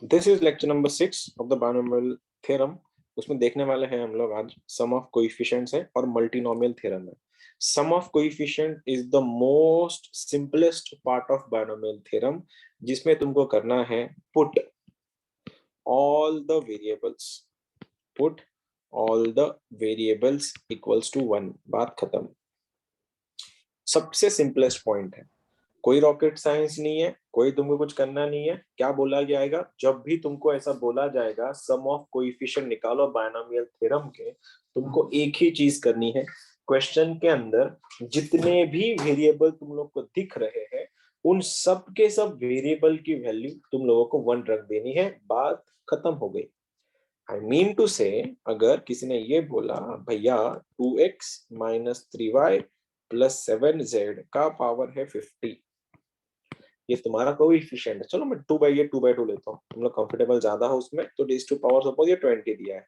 This is lecture number 6 of the binomial theorem. उसमें देखने वाले हैं हम लोग आज सम ऑफ कोएफिशिएंट्स है और मल्टीनोमियल थ्योरम है। Sum of coefficient is the most simplest part of binomial theorem, जिसमें तुमको करना है put all the variables equals to 1। बात खत्म। सबसे सिंपलेस्ट पॉइंट है, कोई रॉकेट साइंस नहीं है, कोई तुमको कुछ करना नहीं है। क्या बोला जाएगा जब भी तुमको ऐसा बोला जाएगा सम ऑफ कोएफिशिएंट निकालो बायनोमियल थ्योरम के, तुमको एक ही चीज करनी है। क्वेश्चन के अंदर जितने भी वेरिएबल तुम लोग को दिख रहे हैं उन सब के सब वेरिएबल की वैल्यू तुम लोगों को 1 रख देनी है। बात खत्म हो गई। आई मीन टू से, अगर किसी ने ये बोला भैया 2x minus 3y plus 7z का पावर है 50, ये तुम्हारा कोएफिशिएंट है। चलो मैं 2/2 लेता हूँ, तुम लोग कंफर्टेबल ज्यादा हो उसमें, तो रेज़ टू पावर सपोज ये 20 दिया है।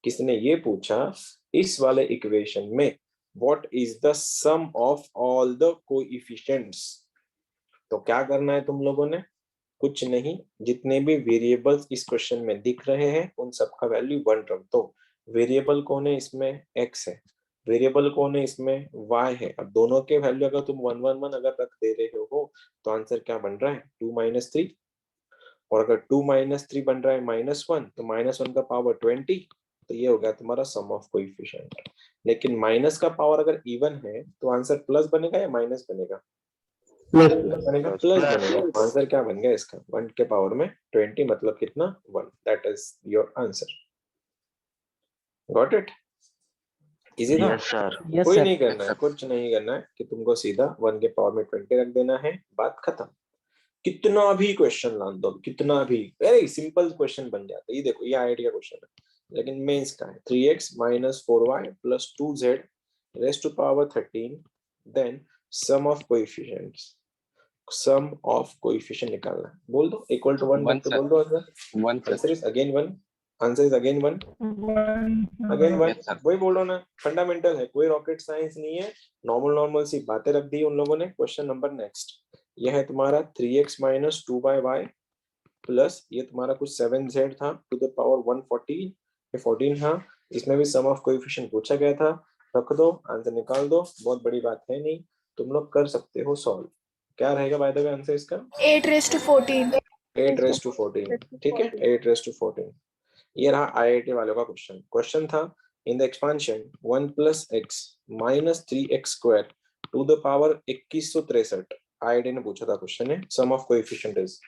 किसी ने ये पूछा इस वाले इक्वेशन में what is the sum of all the coefficients, तो क्या करना है तुम लोगों ने? कुछ नहीं, जितने भी वेरिएबल्स इस क्वेश्चन में दिख रहे हैं उन सबका वैल्यू 1 रख दो। वेरिएबल कौन है इसमें? x है। वेरिएबल कौन है इसमें? y है। अब दोनों के वैल्यू अगर तुम 1 1 1 अगर रख दे रहे हो तो आंसर क्या बन रहा है? 2 माइनस 3। और अगर 2 माइनस 3 बन रहा है -1, तो -1 का पावर 20, तो ये हो गया तुम्हारा सम ऑफ कोएफिशिएंट। लेकिन माइनस का पावर अगर इवन है तो आंसर प्लस बनेगा या माइनस बनेगा? प्लस बनेगा। आंसर क्या बन गया इसका? 1 के पावर में 20, मतलब कितना? 1। That is your answer. Got it? Easy था? Yes sir. कोई नहीं करना है, कुछ नहीं करना है कि तुमको सीधा 1 के पावर में 20 रख देना है। बात खत्म। कितना भी क्वेश्चन ला दो, कितना भी, वेरी सिंपल क्वेश्चन बन जाता है। ये देखो, ये आईआईटी का क्वेश्चन है, लेकिन मेंस का है। 3x minus 4y plus 2z raise to power 13, then sum of coefficients. Sum of coefficient निकालना है। बोल दो इक्वल टू 1 तो बोल दो। Answer is again 1। Answer is again 1। Again 1। वही बोलो ना, फंडामेंटल है, कोई रॉकेट साइंस नहीं है। नॉर्मल सी बातें रख दी उन लोगों ने। क्वेश्चन नंबर नेक्स्ट, यह है तुम्हारा 3x माइनस 2y प्लस ये तुम्हारा कुछ 7z था टू द पावर 114, ये 14 था। इसमें भी सम ऑफ कोएफिशिएंट पूछा गया था। रख दो, आंसर निकाल दो, बहुत बड़ी बात है नहीं, तुम लोग कर सकते हो सॉल्व। क्या रहेगा बाय द वे आंसर इसका? 8 raised to 14। 8 raise to 14। ठीक है, 8 रेज़ टू 14। ये रहा आईआईटी वालों का क्वेश्चन। क्वेश्चन था in the expansion 1 plus X minus 3x square to the power 2163। IIT ने पूछा था क्वेश्चन है, sum of coefficient is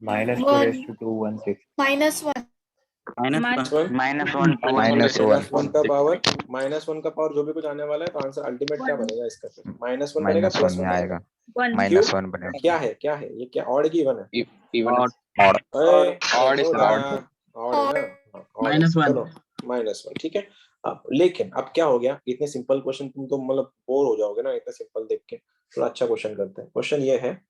-2 raised to 216 -1 -1 का पावर, -1 का पावर जो भी कुछ आने वाला है, तो आंसर अल्टीमेट क्या बनेगा इसका? फिर -1 बनेगा, प्लस 1 आएगा। -1 बनेगा। क्या है? क्या है ये? क्या ऑड की इवन है? ऑड ऑड है ना? चलो -1। ठीक है। अब लेकिन अब क्या हो गया, इतने सिंपल क्वेश्चन तुम तो मतलब बोर हो जाओगे ना इतना सिंपल देख के। थोड़ा अच्छा क्वेश्चन करते हैं। क्वेश्चन ये है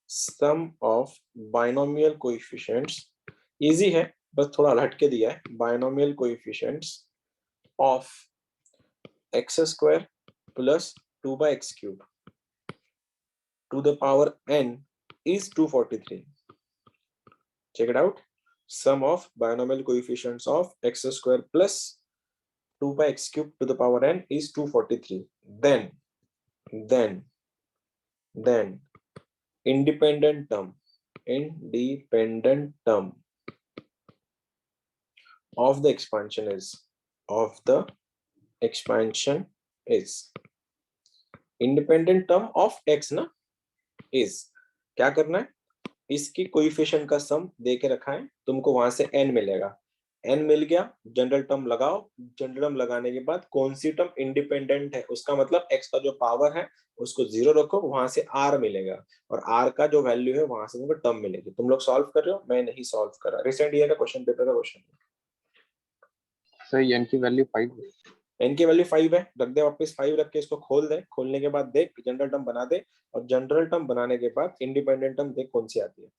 sum of binomial coefficients. Easy है, बस थोड़ा हटके दिया है। Binomial coefficients of x square plus 2/x cube two the power n is 243. Check it out. Sum of binomial coefficients of x square plus 2/x cube to the power n is 243. Then independent term of the expansion is independent term of x ना is। क्या करना है? इसकी coefficient का सम दे के रखा है, तुमको वहां से n मिलेगा। n मिल गया, जनरल टर्म लगाओ। जनरल टर्म लगाने के बाद कौन सी टर्म इंडिपेंडेंट है, उसका मतलब x का जो पावर है उसको 0 रखो, वहां से r मिलेगा, और r का जो वैल्यू है वहां से तुमको टर्म मिलेगी। तुम लोग सॉल्व कर रहे हो, मैं नहीं सॉल्व कर रहा। रिसेंट ईयर का क्वेश्चन पेपर का क्वेश्चन सर n की वैल्यू 5 है। n की वैल्यू 5 है, रख दे वापस 5 रख के इसको खोल दे। खोलने के बाद देख जनरल टर्म बना दे, और जनरल टर्म बनाने के बाद इंडिपेंडेंट टर्म देख कौन सी आती है।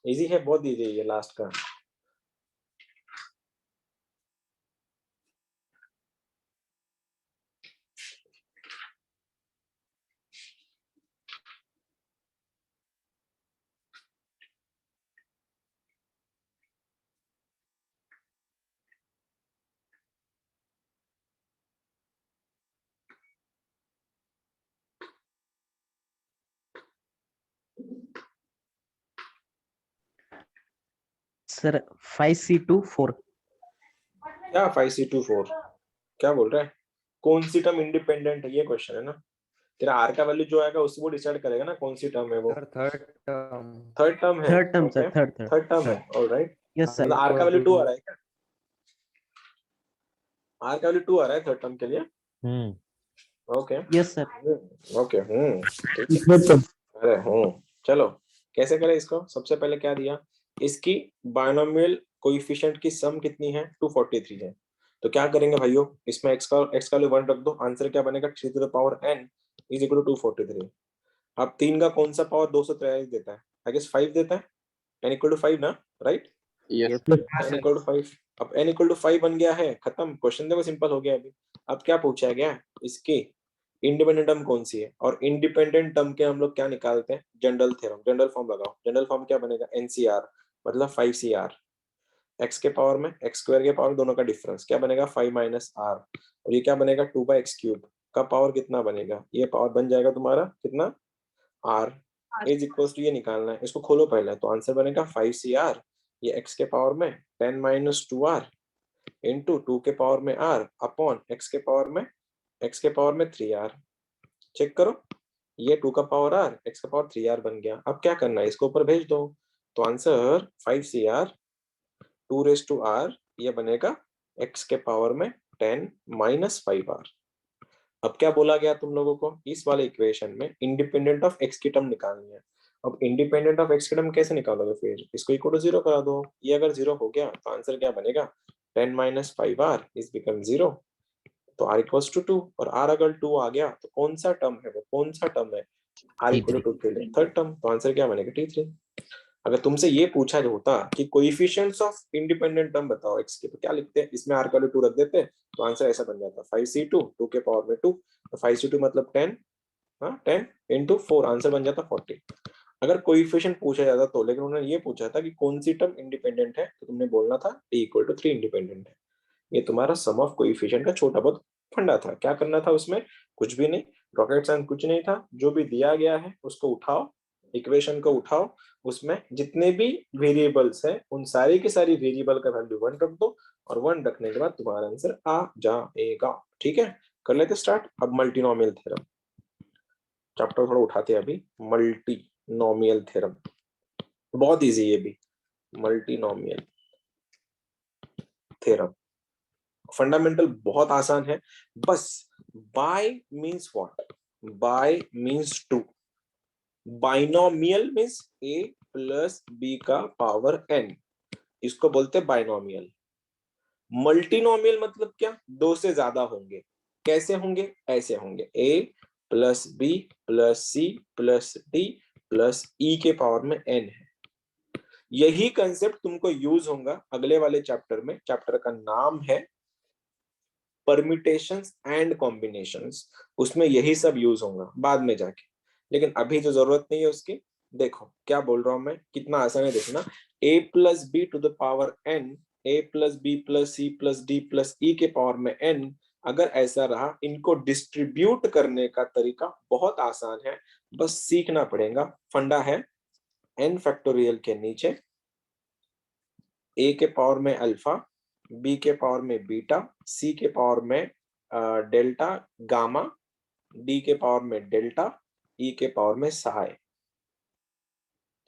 इजी है, बहुत इजी है ये लास्ट का। Sir 5C2 4। क्या 5C2 4 क्या बोल रहा है? कौन सी टर्म इंडिपेंडेंट है, ये क्वेश्चन है ना। तेरा आर का वैल्यू जो आएगा उससे वो डिसाइड करेगा ना कौन सी टर्म है वो। Sir third term. Third term है, third term okay sir, third third third term है, ऑलराइट। यस मतलब सर। आर का वैल्यू 2 आ रहा है क्या? आर का वैल्यू 2 आ रहा है थर्ड टर्म के लिए, ओके यस सर। ओके ठीक है। अरे चलो कैसे करें इसको। सबसे पहले क्या दिया, इसकी बायनोमियल कोएफिशिएंट की सम कितनी है, 243 है। तो क्या करेंगे भाइयों, इसमें x का वैल्यू 1 रख दो, आंसर क्या बनेगा 3 to the power n is equal to 243। अब 3 का कौन सा पावर 243 देता है, आई गेस 5 देता है, n इक्वल टू 5 ना, right? Yes n equal to 5। अब n इक्वल टू 5 बन गया है, खत्म क्वेश्चन, देखो सिंपल हो गया अभी। अब क्या पूछा गया है, इसकी इंडिपेंडेंट टर्म कौन सी है, और इंडिपेंडेंट टर्म के हम लोग क्या निकालते हैं, जनरल थ्योरम। जनरल फॉर्म लगाओ, जनरल फॉर्म क्या बनेगा, NCR मतलब 5CR, x के पावर में x स्क्वायर के पावर दोनों का डिफरेंस क्या बनेगा 5 माइनस r, और ये क्या बनेगा 2/x³ का पावर कितना बनेगा, ये पावर बन जाएगा तुम्हारा कितना r इज इक्वल्स टू, ये निकालना है, इसको खोलो पहले, तो आंसर बनेगा 5CR, ये x के पावर में 10 माइनस 2r इंटू 2 के पावर में r अपॉन x के पावर में 3r। चेक करो, ये 2 का पावर r, x का पावर 3r बन गया। अब क्या करना है, इसको ऊपर भेज दो, तो आंसर 5CR 2r ये बनेगा x के पावर में 10 माइनस 5r। अब क्या बोला गया तुम लोगों को, इस वाले इक्वेशन में इंडिपेंडेंट ऑफ x की टर्म निकालनी है। अब इंडिपेंडेंट ऑफ x की टर्म कैसे निकालोगे, फिर इसको इक्वल टू 0 करा दो, ये अगर 0 हो गया तो आंसर क्या बनेगा 10 माइनस 5r इज बिकम 0, तो r इक्वल्स टू 2, और r अगर 2 आ गया तो कौन सा टर्म है वो, कौन सा टर्म है, r इक्वल टू 2 के लिए थर्ड टर्म, तो आंसर क्या बनेगा T3। अगर तुमसे ये पूछा होता कि कोएफिशिएंट्स ऑफ इंडिपेंडेंट टर्म बताओ x के, तो क्या लिखते हैं, इसमें r का वैल्यू 2 रख देते, तो आंसर ऐसा बन जाता 5C2 2 के पावर में 2, तो 5C2 मतलब 10, हाँ 10 इंटू 4, आंसर बन जाता 40। अगर कोएफिशिएंट पूछा जाता तो, लेकिन उन्होंने ये पूछा था कि कौन सी टर्म इंडिपेंडेंट है, तो तुमने बोलना था t इक्वल टू 3 इंडिपेंडेंट है। ये तुम्हारा सम ऑफ कोएफिशिएंट का छोटा बहुत फंडा था। क्या करना था उसमें, कुछ भी नहीं, रॉकेट साइंस कुछ नहीं था, जो भी दिया गया है उसको उठाओ, इक्वेशन को उठाओ, उसमें जितने भी वेरिएबल्स हैं उन सारी की सारी वेरिएबल का वैल्यू 1 रख दो, और 1 रखने के बाद तुम्हारा आंसर आ जाएगा। ठीक है, कर लेते स्टार्ट। अब मल्टीनोमियल थ्योरम चैप्टर थोड़ा उठाते हैं अभी। मल्टीनोमियल थ्योरम बहुत इजी है ये भी, मल्टीनोमियल थ्योरम फंडामेंटल बहुत आसान है। बस bi means what, bi means two, binomial means a plus b का पावर n, इसको बोलते हैं बाइनोमियल। मल्टीनोमियल मतलब क्या, दो से ज्यादा होंगे। कैसे होंगे, ऐसे होंगे, a plus b plus c plus d plus e के पावर में n है। यही कंसेप्ट तुमको यूज होगा अगले वाले चैप्टर में, चैप्टर का नाम है परम्यूटेशंस एंड कॉम्बिनेशंस, उसमें यही सब यूज होगा बाद में जाके, लेकिन अभी जो जरूरत नहीं है उसकी। देखो क्या बोल रहा हूं मैं, कितना आसान है देखना, a plus B to the power n, a plus B plus C plus D plus E के पावर में n, अगर ऐसा रहा, इनको डिस्ट्रीब्यूट करने का तरीका बहुत आसान है, बस सीखना पड़ेगा। फंडा है n फैक्टोरियल के नीचे a के पावर में अल्फा, b के पावर में बीटा, c के पावर में डेल्टा गामा, d के पावर में डेल्टा, e के पावर में साई।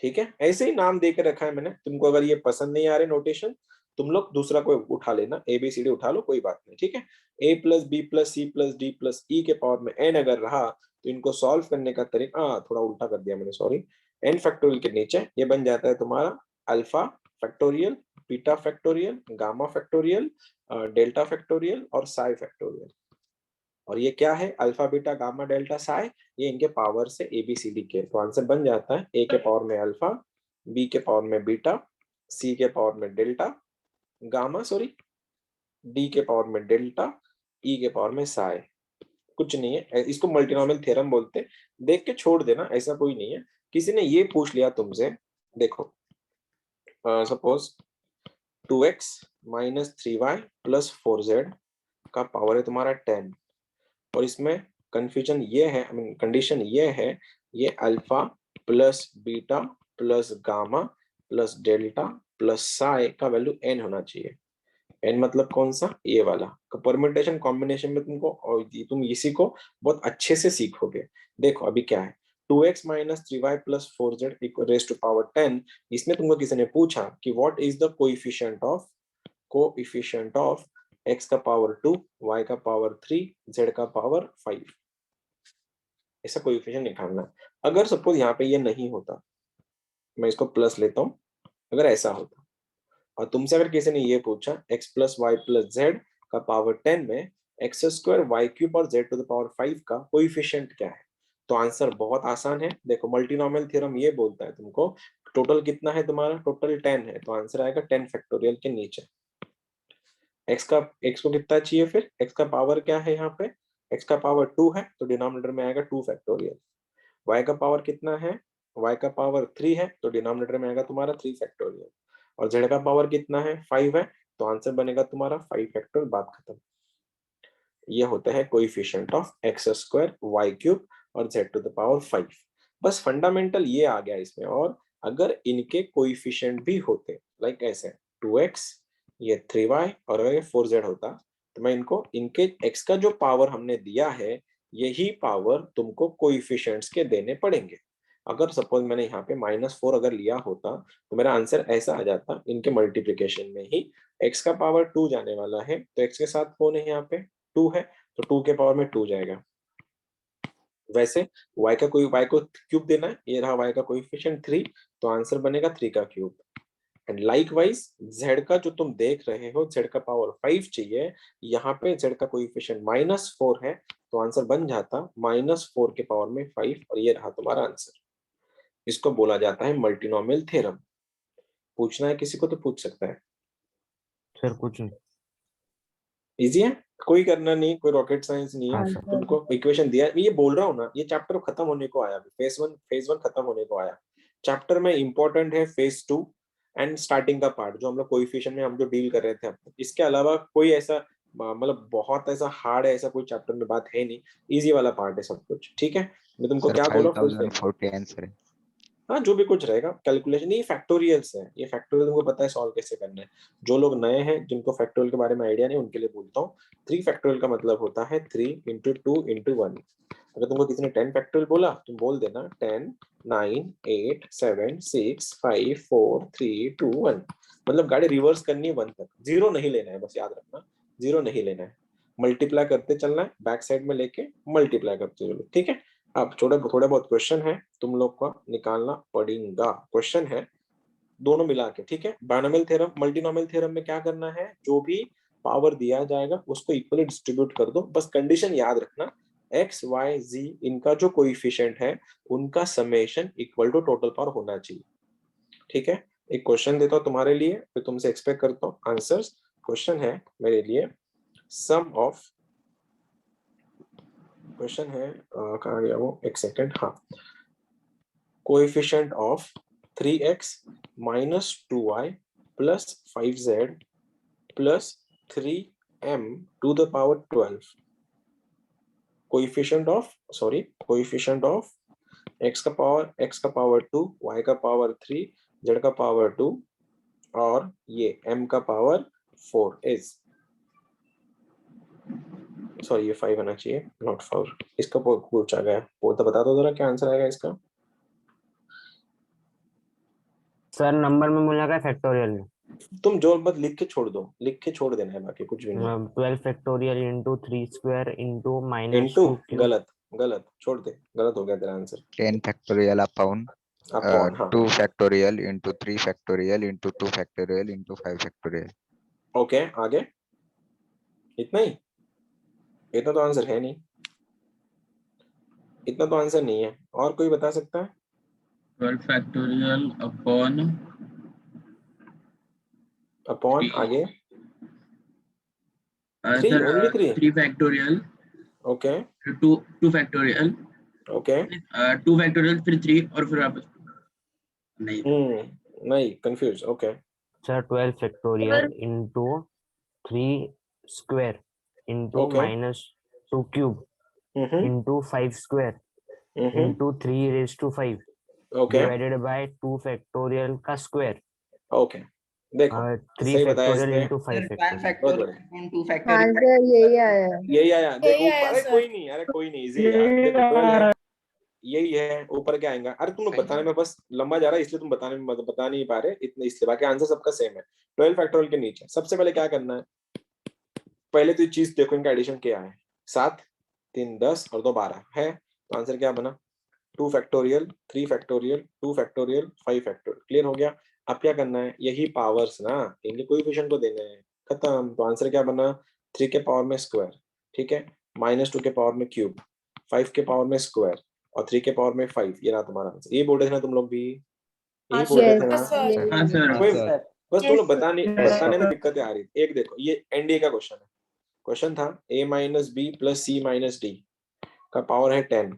ठीक है, ऐसे ही नाम देकर रखा है मैंने तुमको। अगर ये पसंद नहीं आ रहे नोटेशन, तुम लोग दूसरा कोई उठा लेना, ABCD उठा लो, कोई बात नहीं। ठीक है, a plus B plus C plus D plus E के पावर में n अगर रहा, तो इनको सॉल्व करने का तरीका, थोड़ा उल्टा कर दिया मैंने, सॉरी। n फैक्टोरियल के नीचे ये बन जाता है तुम्हारा alpha factorial, beta factorial, gamma factorial, delta factorial और साई फैक्टोरियल। और ये क्या है, alpha beta gamma delta Sai, ये इनके पावर से ABCD के, तो आंसर बन जाता है a के पावर में अल्फा, b के पावर में बीटा, c के पावर में डेल्टा गामा, सॉरी d के पावर में डेल्टा, e के पावर में साई। कुछ नहीं है, इसको मल्टीनोमियल थ्योरम बोलते हैं। देख के छोड़ देना, ऐसा कोई नहीं है। किसी ने ये पूछ लिया तुमसे, देखो suppose 2x minus 3y plus 4z का पावर है तुम्हारा 10, और इसमें कंफ्यूजन ये है, आई मीन कंडीशन ये है, ये alpha plus beta plus gamma plus delta plus psi का वैल्यू n होना चाहिए। n मतलब कौन सा, ये वाला। परम्यूटेशन कॉम्बिनेशन में तुमको, और तुम इसी को बहुत अच्छे से सीखोगे। देखो अभी क्या है, 2x minus 3y plus 4z raise to power 10। इसमें तुमको किसी ने पूछा कि what is the coefficient of x का पावर 2, y का पावर 3, z का पावर 5। ऐसा कोएफिशिएंट निकालना। अगर सपोज यहाँ पे ये नहीं होता, मैं इसको प्लस लेता हूँ, अगर ऐसा होता और तुमसे अगर किसी ने ये पूछा x plus y plus z का पावर 10 में एक्स स्क्वायर वाई क्यूब और z टू द पावर 5 का कोएफिशिएंट क्या है, तो आंसर बहुत आसान है। देखो मल्टीनोमियल थ्योरम ये बोलता है तुमको टोटल कितना है, तुम्हारा टोटल 10 है, तो आंसर आएगा 10 फैक्टोरियल के नीचे। x को कितना चाहिए, फिर x का पावर क्या है, यहाँ पे x का पावर 2 है, तो डिनोमिनेटर में आएगा 2 फैक्टोरियल। y का पावर कितना है, y का पावर 3 है, तो डिनोमिनेटर में आएगा तुम्हारा 3 फैक्टोरियल। और z का पावर कितना है, 5 है, तो आंसर बनेगा तुम्हारा 5 फैक्टोरियल। बात खत्म। ये होता है coefficient of x square y cube और z टू द पावर 5। बस फंडामेंटल ये आ गया इसमें। और अगर इनके कोएफिशिएंट भी होते लाइक ऐसे 2x, ये 3y और अगर ये 4z होता, तो मैं इनको इनके x का जो पावर हमने दिया है यही पावर तुमको कोएफिशिएंट्स के देने पड़ेंगे। अगर सपोज मैंने यहाँ पे -4 अगर लिया होता तो मेरा आंसर ऐसा आ जाता, इनके मल्टीप्लिकेशन में ही x का पावर 2 जाने वाला है, तो x के साथ कौन है यहाँ पे 2 है, तो 2 के पावर में 2 जाएगा। वैसे y को क्यूब देना है, ये रहा y का कोएफिशिएंट 3, तो आंसर बनेगा 3 का क्यूब। एंड लाइकवाइज z का जो तुम देख रहे हो z का पावर 5 चाहिए, यहाँ पे z का कोएफिशिएंट -4 है, तो आंसर बन जाता -4 के पावर में 5, और ये रहा तुम्हारा आंसर। इसको बोला जाता है मल्टीनोमियल थ्योरम। पूछना है किसी को तो पूछ सकता है। सर कुछ नहीं। इजी है, कोई करना नहीं, कोई रॉकेट साइंस नहीं है। हाँ सर। तुमको इक्वेशन दिया है, ये बोल रहा हूँ ना, ये चैप्टर खत्म होने को आया, फेज वन खत्म होने को आया। चैप्टर में इंपॉर्टेंट है फेज 2 एंड स्टार्टिंग का पार्ट, जो हम लोग कोएफिशिएंट में हम जो डील कर रहे थे अब तक। इसके अलावा कोई ऐसा मतलब बहुत ऐसा हार्ड है ऐसा कोई चैप्टर में बात है नहीं, इजी वाला पार्ट है सब कुछ। ठीक है, मैं तुमको सर क्या बोला फिर से। 5040 आंसर है। हाँ जो भी कुछ रहेगा कैलकुलेशन, ये फैक्टोरियल्स है, ये फैक्टोरियल तुमको पता है सॉल्व कैसे करना है। जो लोग नए हैं जिनको फैक्टोरियल के बारे में आइडिया नहीं, उनके लिए बोलता हूँ। 3 फैक्टोरियल का मतलब होता है 3 इंटू 2 इंटू 1। अगर तुमको किसी ने 10 फैक्टोरियल बोला, तुम बोल देना 10 9 8 7 6 5 4 3 2 1। मतलब गाड़ी रिवर्स करनी है 1 तक, जीरो नहीं लेना है, बस याद रखना जीरो नहीं लेना है। मल्टीप्लाई करते चलना है, बैक साइड में लेके मल्टीप्लाई करते चलो। ठीक है, अब थोड़े बहुत क्वेश्चन है तुम लोग को निकालना पड़ेगा। क्वेश्चन है दोनों मिला के। ठीक है, बायनोमियल थ्योरम मल्टीनोमियल थ्योरम में क्या करना है, जो भी पावर दिया जाएगा उसको इक्वली डिस्ट्रीब्यूट कर दो। बस कंडीशन याद रखना, एक्स वाई जी इनका जो कोएफिशिएंट है उनका summation equal to total power होना चाहिए। ठीक है, एक क्वेश्चन देता हूँ तुम्हारे लिए, फिर तुमसे एक्सपेक्ट करता हूँ आंसर्स। क्वेश्चन है मेरे लिए, सम ऑफ, क्वेश्चन है कहाँ गया वो, एक सेकेंड, हाँ। Coefficient of 3x minus 2y plus 5z plus 3m to the power 12। Coefficient of x का पावर 2, y का पावर 3, z का पावर 2 और ये m का पावर 4 इज, सॉरी ये 5 आना चाहिए नॉट 4। इसका पूछा गया, वो तो बता दो जरा क्या आंसर आएगा इसका। सर नंबर में मुझे लगा फैक्टोरियल में। तुम जो मत लिख के छोड़ दो, लिख के छोड़ देना है, बाकी कुछ भी नहीं। 12 factorial into 3 square into into -2 cube. गलत छोड़ दे, गलत हो गया तेरा आंसर। 10 फैक्टोरियल अपॉन अपॉन, हाँ 2 factorial into 3 factorial into 2 factorial into 5 factorial. Okay, आगे इतना ही, इतना तो आंसर है नहीं, इतना तो आंसर नहीं है। और कोई बता सकता है? 12 फैक्टोरियल अपॉन आगे sir 3, only 3। 3 factorial, okay 2 factorial, okay 2 factorial फिर 3 और फिर वापस नहीं। नहीं confuse. Okay sir 12 factorial into 3 square into okay -2 cube hmm into 5 square into 3 raised to 5 okay divided by 2 factorial का स्क्वायर। ओके देखो 3 सही बताया factorial इसने, into 5 5 factorial. बहुत बढ़िया, factorial and 2 factorial. आंसर यही आया है। यही आया। देखो यही आया अरे सर। कोई नहीं, अरे कोई नहीं, इजी है यार। देखो 12 है, यही है, ऊपर क्या आएगा? अरे तुम लोग बताने में बस लंबा जा रहा है, इसलिए तुम बताने में बता नहीं पा रहे इतने, इसलिए बाकी आंसर सबका सेम है। 12 फैक्टोरियल के नीचे सबसे पहले क्या करना है, पहले तो ये चीज देखो इनका एडिशन क्या है, 7 3 10 और 2 12 है, तो आंसर क्या बना? 2 factorial, 3 factorial, 2 factorial, 5 factorial. Clear हो गया? अब क्या करना है, यही पावर्स ना इनके कोएफिशिएंट को देने हैं, खत्म। तो आंसर क्या बना? 3 के पावर में स्क्वायर, ठीक है, -2 के पावर में क्यूब, 5 के पावर में स्क्वायर और 3 के पावर में 5। ये रहा तुम्हारा आंसर। ये बोल रहे थे ना तुम लोग भी, यही बोल रहे थे ना? Yes, sir. हाँ सर. कोई सर बस तुम लोग Yes, बताने में दिक्कतें आ रही थी। एक देखो ये एनडीए का क्वेश्चन है, क्वेश्चन था a minus B plus C minus D का पावर है 10।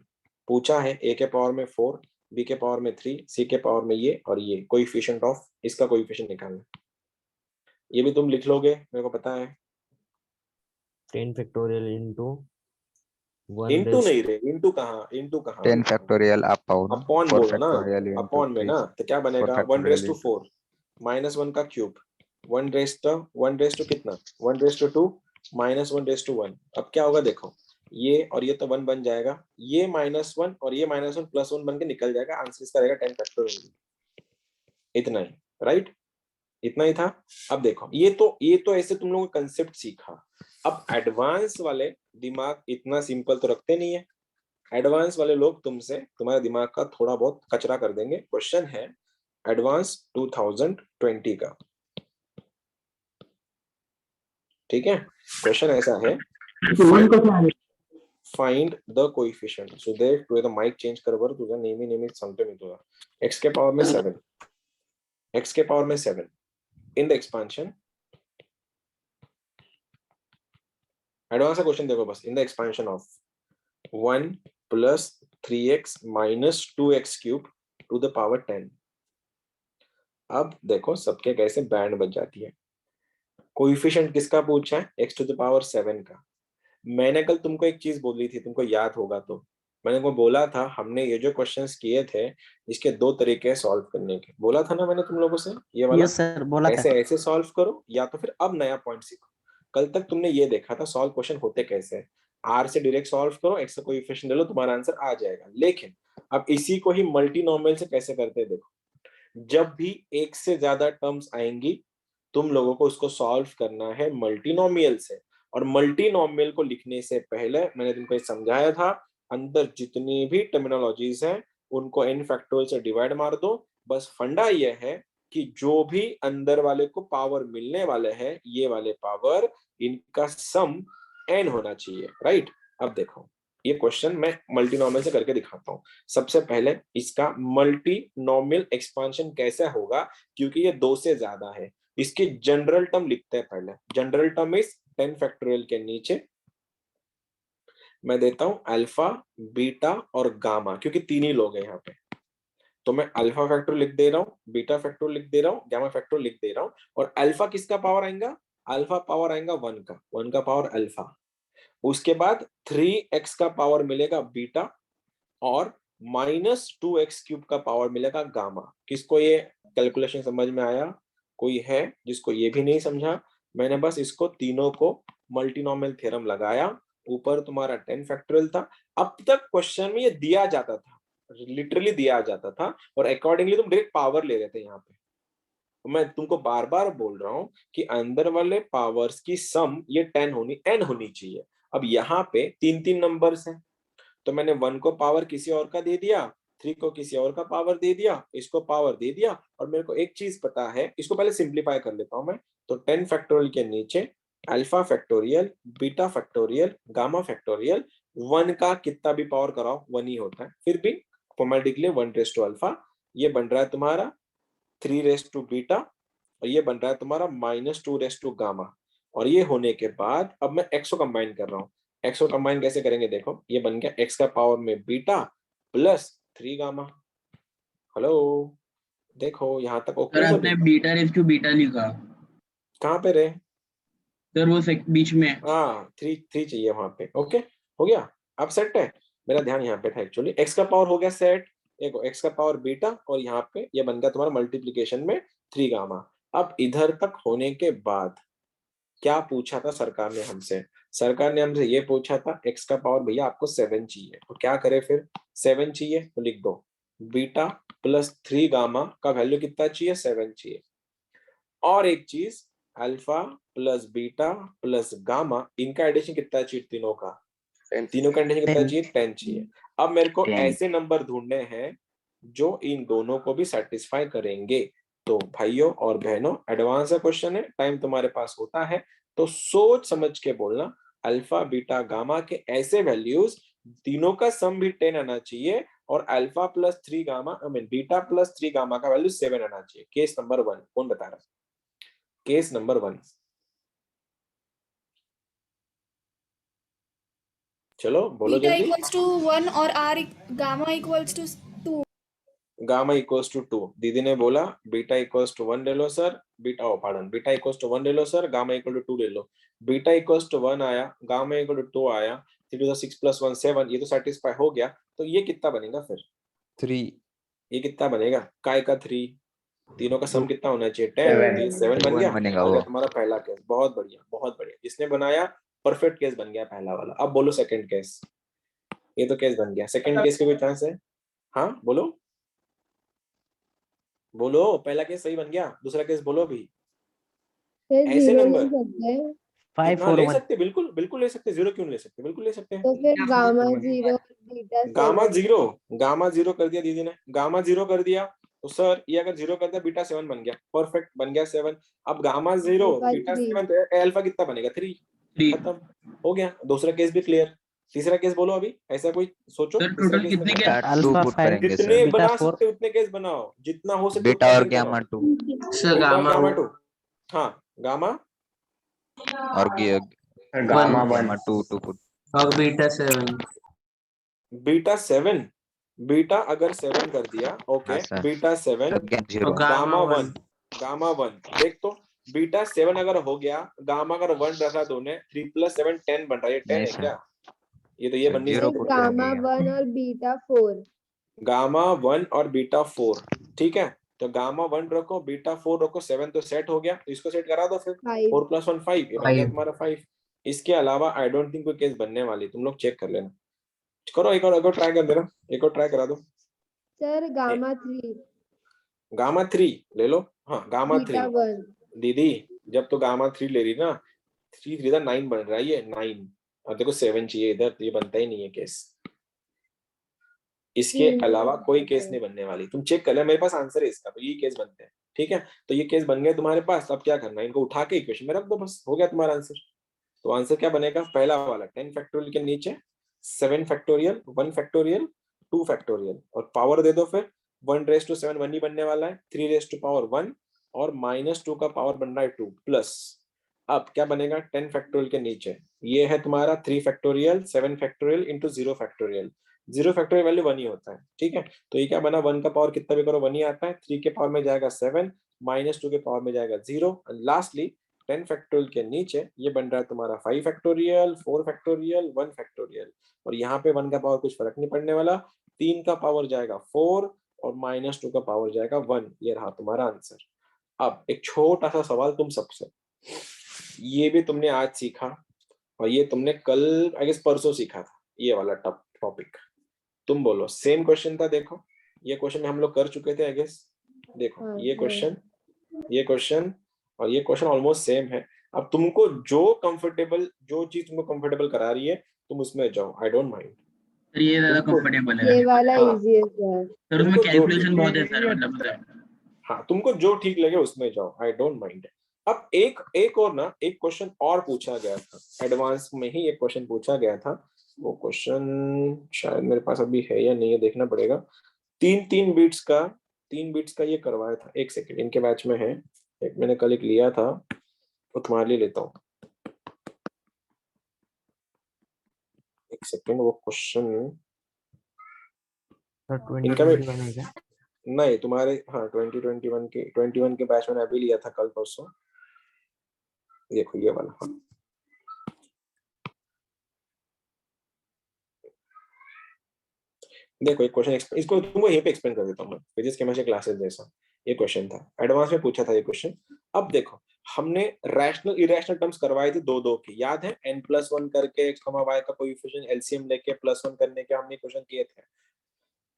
पूछा है a के पावर में 4, b के पावर में 3, c के पावर में ये और ये, कोएफिशिएंट ऑफ इसका कोएफिशिएंट निकालना। ये भी तुम लिख लोगे, मेरे को पता है। 10 factorial into 1 इनटू raised नहीं रे, इनटू कहाँ, इनटू कहाँ? 10 फैक्टोरियल अपॉन अपॉन 4 बोलो ना, फैक्टोरियल इनटू अपॉन में 3 ना, तो क्या 4 बनेगा? 1 फैक्टोरियल रेस टू 4 -1 का क्यूब, 1 रेस टू कितना, 1 रेस टू 2 -1 रेस टू 1। अब क्या होगा देखो, ये और ये तो 1 बन जाएगा, ये -1 और ये -1 +1 बन के निकल जाएगा, आंसर इसका रहेगा 10 फैक्टोरियल। इतना ही, राइट? इतना ही था। अब देखो ये तो ऐसे तुम लोगों ने कंसेप्ट सीखा। अब एडवांस वाले दिमाग इतना सिंपल तो रखते नहीं है, एडवांस वाले लोग तुमसे तुम्हारे दिमाग का थोड़ा बहुत कचरा कर देंगे। क्वेश्चन है एडवांस 2020 का, ठीक है? क्वेश्चन ऐसा है, फाइंड द कोएफिशिएंट। सुदेश तू तो माइक चेंज कर बर, तुझा नेहमी सांगतो मी तुला। x के पावर में 7, x के पावर में 7 इन द एक्सपांशन। एडवांस का क्वेश्चन देखो बस, इन the expansion of 1 plus 3x minus 2x cube two the power 10। अब देखो सबके कैसे बैंड बच जाती है। कोएफिशिएंट किसका पूछा है? x टू द पावर 7 का। मैंने कल तुमको एक चीज बोली थी, तुमको याद होगा तो मैंने को बोला था, हमने ये जो क्वेश्चंस किए थे इसके 2 तरीके हैं सॉल्व करने के। बोला था ना मैंने तुम लोगों से, ये वाला यस सर बोला था। ऐसे सॉल्व करो या तो फिर अब नया पॉइंट सीखो। कल तक तुमने ये देखा था सॉल्व क्वेश्चन होते कैसे हैं, आर से डायरेक्ट सॉल्व करो, एक्स का कोएफिशिएंट ले लो, तुम्हारा आंसर आ जाएगा। लेकिन अब इसी को ही मल्टीनोमियल से कैसे करते हैं देखो, जब भी एक से ज्यादा टर्म्स आएंगी तुम लोगों को उसको सॉल्व करना है मल्टीनोमियल से। और मल्टीनोमियल को लिखने से पहले मैंने तुमको समझाया था, अंदर जितनी भी टर्मिनोलॉजीज हैं उनको n फैक्टोरियल से डिवाइड मार दो। बस फंडा ये है कि जो भी अंदर वाले को पावर मिलने वाले हैं, ये वाले पावर, इनका सम n होना चाहिए, राइट? अब देखो ये क्वेश्चन मैं मल्टीनोमियल से करके दिखाता हूँ। सबसे पहले इसका मल्टीनोमियल एक्सपांशन कैसे होगा, क्योंकि ये 2 से ज्यादा है। इसकी जनरल टर्म लिखते हैं पहले। जनरल टर्म इज 10 फैक्टोरियल के नीचे मैं देता हूं अल्फा, बीटा और गामा, क्योंकि 3 ही लोग हैं यहाँ पे। तो मैं अल्फा फैक्टर लिख दे रहा हूँ, बीटा फैक्टर लिख दे रहा हूँ, गामा फैक्टर लिख दे रहा हूँ। और अल्फा किसका पावर आएगा? अल्फा पावर आएगा 1 का पावर अल्फा। उसके बाद 3x का पावर मिलेगा बीटा और -2x क्यूब का पावर मिलेगा गामा। किसको ये कैलकुलेशन समझ में आया? कोई है जिसको ये भी नहीं समझा? मैंने बस इसको तीनों को मल्टीनोमियल थ्योरम लगाया, ऊपर तुम्हारा 10 फैक्टोरियल था। अब तक क्वेश्चन में ये दिया जाता था, लिटरली दिया जाता था, और अकॉर्डिंगली तुम डायरेक्ट पावर ले रहे थे। यहाँ पे मैं तुमको बार बार बोल रहा हूँ कि अंदर वाले पावर्स की सम ये 10 होनी, n होनी चाहिए। अब यहाँ पे 3 नंबर्स हैं, तो मैंने 1 को पावर किसी और का दे दिया, 3 को किसी और का पावर दे दिया, इसको पावर दे दिया। और मेरे को एक चीज पता है, इसको पहले सिंप्लीफाई कर लेता हूं मैं। तो 10 फैक्टोरियल के नीचे alpha factorial, beta factorial, gamma factorial, 1 का कितना भी पावर कराओ 1 ही होता है। फिर भी फॉर्मेलिटी के लिए 1 रेस टू अल्फा, ये बन रहा है तुम्हारा 3 रेस टू बीटा, और ये बन रहा है तुम्हारा -2 रेस टू गामा। और ये होने के बाद अब मैं x को कंबाइन कर रहा हूँ। x को कंबाइन कैसे करेंगे देखो, ये बन गया x का पावर में बीटा प्लस 3 गामा। हेलो, देखो यहाँ तक ओके सर है आपने सभी? बीटा रेस टू बीटा लिखा कहाँ पे रे? सर, वो बीच में। हाँ 3 चाहिए वहां पे। ओके हो गया, अब सेट है। मेरा ध्यान यहाँ पे था एक्चुअली। x का पावर हो गया सेट, देखो x का पावर बीटा और यहाँ पे ये बन गया तुम्हारा मल्टीप्लीकेशन में 3 गामा। अब इधर तक होने के बाद क्या पूछा था सरकार ने हमसे? सरकार ने हमसे ये पूछा था x का पावर भैया आपको 7 चाहिए, तो क्या करे फिर? 7 चाहिए तो लिख दो बीटा प्लस 3 गामा का वैल्यू कितना चाहिए? 7 चाहिए। और एक चीज, alpha plus beta plus gamma, इनका एडिशन कितना चाहिए? तीनों का, तीनों का एडिशन कितना चाहिए? 10 चाहिए। अब मेरे को 10 ऐसे नंबर ढूंढने हैं जो इन दोनों को भी सेटिस्फाई करेंगे। तो भाइयों और बहनों, एडवांस क्वेश्चन है, टाइम तुम्हारे पास होता है तो सोच समझ के बोलना। अल्फा बीटा गामा के ऐसे वैल्यूज, तीनों का सम भी 10 आना चाहिए, और alpha plus 3 gamma I mean beta plus 3 gamma का वैल्यू 7 आना चाहिए। केस नंबर 1 कौन बता रहा है? केस नंबर 1, चलो बोलो Beta जल्दी। equals to 1 और R gamma equals to 2. Gamma equals to 2, दीदी ने बोला बीटा इक्वल्स टू 1 ले लो sir, beta pardon beta equals to 1 ले लो सर, गामा इक्वल टू 2 ले लो। बीटा इक्वल्स टू 1 आया, गामा इक्वल टू 2 आया, 3 टू द 6 प्लस 1 7, ये तो सेटिस्फाई हो गया। तो ये कितना बनेगा फिर? 3 ये कितना बनेगा? काय का 3, तीनों का सम कितना होना चाहिए? 10, Seven. तो ये 7 बन 1 गया। बनेगा हो वो। गया तुम्हारा पहला केस। बहुत बढ़िया बहुत बढ़िया, जिसने बनाया परफेक्ट केस बन गया पहला वाला। अब बोलो सेकंड केस। ये तो केस बन गया, सेकंड केस के कोई चांस है? हाँ बोलो बोलो, पहला केस सही बन गया, दूसरा केस बोलो अभी। फिर ऐसे जीरो नंबर ले सकते हैं। 5 हाँ 4 ले 1 सकते, बिल्कुल बिल्कुल ले सकते, जीरो क्यों नहीं ले सकते? बिल्कुल ले सकते हैं। तो फिर gamma 4 1 zero beta gamma 7। Zero, gamma zero कर दिया दीदी ने, गामा जीरो कर दिया तो सर ये अगर जीरो कर दिया बीटा 7 बन गया, परफेक्ट बन गया 7। अब गामा जीरो अल्फा बीटा 3। 7 तो अल्फा कितना बनेगा? 3। 3 खत्म, हो गया, दूसरा केस भी क्लियर। तीसरा केस बोलो अभी, ऐसा कोई सोचो सर तीसरा टोटल केस कितने बताओ। केस? बीटा 2 अल्फा पुट 5 करेंगे जितने सर। बीटा बना 4 सकते उतने केस बनाओ, जितना हो सके बीटा उतना और केस गामा बनाओ। 2 सर बीटा और गामा गामा 2, हाँ गामा और Gamma 1. गामा 2 टू पुट। और बीटा 7। बीटा 7, बीटा अगर 7 कर दिया, ओके हाँ सर, बीटा 7 तो गैप और 0। Gamma gamma 1। 1, गामा 1 देख तो, बीटा 7 अगर हो गया, गामा अगर 1 रखा दोनों, 3 प्लस 7 10 बन रहा है, ये 10 नहीं है सर, क्या? ये तो ये सर बन नहीं 0 फिर सकती। पुट गामा करेंगे। 1 और बीटा 4। गामा 1 और बीटा 4, ठीक है, तो गामा 1 रखो बीटा 4 रखो, 7 तो सेट हो गया, तो इसको सेट करा दो फिर। 5। 4 प्लस 1 5, ये बन गया तुम्हारा 5। इसके अलावा आई डोंट थिंक कोई केस बनने वाली, तुम लोग चेक कर लेना। करो एक और ट्राई कर देना, एक और ट्राई करा दो। सर गामा 3 गामा 3 ले लो, हाँ गामा 3। बीटा 1। दीदी जब तो गामा 3 ले रही ना, 3 3 9 बन रहा है, ये 9, और देखो 7 चाहिए इधर, तो ये बनता ही नहीं है केस। इसके 3 अलावा कोई केस नहीं बनने वाली, तुम चेक कर ले, मेरे पास आंसर है इसका, तो ये केस बनते हैं। ठीक है, तो ये केस बन गए तुम्हारे पास। अब क्या करना है, इनको उठा के इक्वेशन में रख दो, बस हो गया तुम्हारा आंसर। तो आंसर क्या बनेगा? पहला वाला 10 फैक्टोरियल के नीचे 7 फैक्टोरियल, 1 फैक्टोरियल, 2 फैक्टोरियल, और पावर दे दो फिर। 1 रेस टू 7 1 ही बनने वाला है, 3 रेस टू पावर 1, और -2 का पावर बन रहा है 2 प्लस। अब क्या बनेगा 10 फैक्टोरियल के नीचे? ये है तुम्हारा 3 factorial 7 factorial into 0 factorial. 0 factorial value 1 ही होता है, ठीक है। तो ये क्या बना, 1 का पावर कितना भी करो 1 ही आता है। 3 के पावर में जाएगा 7, -2 के पावर में जाएगा 0, एंड लास्टली 10 फैक्टोरियल के नीचे ये बन रहा है तुम्हारा 5 फैक्टोरियल, 4 फैक्टोरियल, 1 फैक्टोरियल। और यहाँ पे 1 का पावर कुछ फर्क नहीं पड़ने वाला, 3 का पावर जाएगा 4 और -2 का पावर जाएगा 1। ये रहा तुम्हारा आंसर। अब एक छोटा सा सवाल तुम सबसे, ये भी तुमने आज सीखा और ये तुमने कल आई गेस परसों सीखा था, ये वाला टॉपिक। तुम बोलो, सेम क्वेश्चन था, देखो ये क्वेश्चन हम लोग कर चुके थे आई गेस। देखो हाँ, ये क्वेश्चन और ये क्वेश्चन ऑलमोस्ट सेम है। अब तुमको जो कंफर्टेबल, जो चीज तुमको कंफर्टेबल करा रही है तुम उसमें जाओ, आई डोंट माइंड। सर ये ज्यादा तुमको कंफर्टेबल है। ये वाला हाँ, इजीएस्ट है। सर उसमें तुमको जो कैलकुलेशन बहुत है सर, मतलब सर। हाँ तुमको जो ठीक लगे उसमें जाओ, आई डोंट माइंड। अब एक और ना, एक क्वेश्चन और पूछा गया था एडवांस में ही, एक क्वेश्चन पूछा गया था। वो क्वेश्चन शायद मेरे पास अभी है या नहीं है, देखना पड़ेगा। 3 बीट्स का ये करवाया था। एक सेकंड, इनके बैच में है, एक मैंने कल एक लिया था, वो तुम्हारे लिए लेता हूँ। एक सेकंड, वो क्वेश्चन सर इनका में 2021 है क्या? नहीं, तुम्हारे हाँ 2021 के बैच में अभी लिया था कल परसों। देखो ये वाला, हाँ देखो एक क्वेश्चन, इसको तुमको यहीं पे एक्सप्लेन कर देता हूँ मैं, फिजिक्स केमिस्ट्री क्लासेस जैसा। ये क्वेश्चन था, एडवांस में पूछा था ये क्वेश्चन। अब देखो हमने रैशनल इरेशनल टर्म्स करवाए थे दो दो की, याद है n+1 करके x, y का कोएफिशिएंट एलसीएम लेके +1 करने के हमने क्वेश्चन किए थे।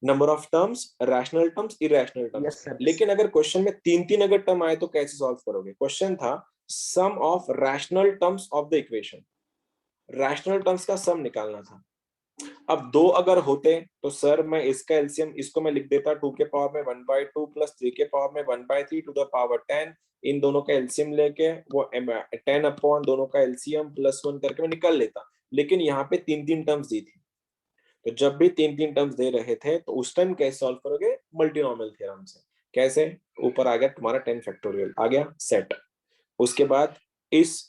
Number of terms, rational terms, irrational terms. Yes, sir. लेकिन अगर क्वेश्चन में तीन तीन अगर टर्म आए तो कैसे सॉल्व करोगे? क्वेश्चन था sum of rational terms of the equation, rational terms का सम निकालना था। अब दो अगर होते तो सर मैं इसका एलसीएम, इसको मैं लिख देता 2 के पावर में 1/2 प्लस 3 के पावर में 1/3 टू द पावर 10, इन दोनों का एलसीएम लेके वो 10 अपॉन दोनों का एलसीएम +1 करके मैं निकाल लेता। लेकिन यहाँ पे तीन तीन टर्म्स दी थी, तो जब भी तीन तीन टर्म्स दे रहे थे तो उस टाइम कैसे सॉल्व करोगे? मल्टीनॉमियल थ्योरम से। कैसे? ऊपर आ गया तुम्हारा 10 फैक्टोरियल आ गया सेट, उसके बाद इस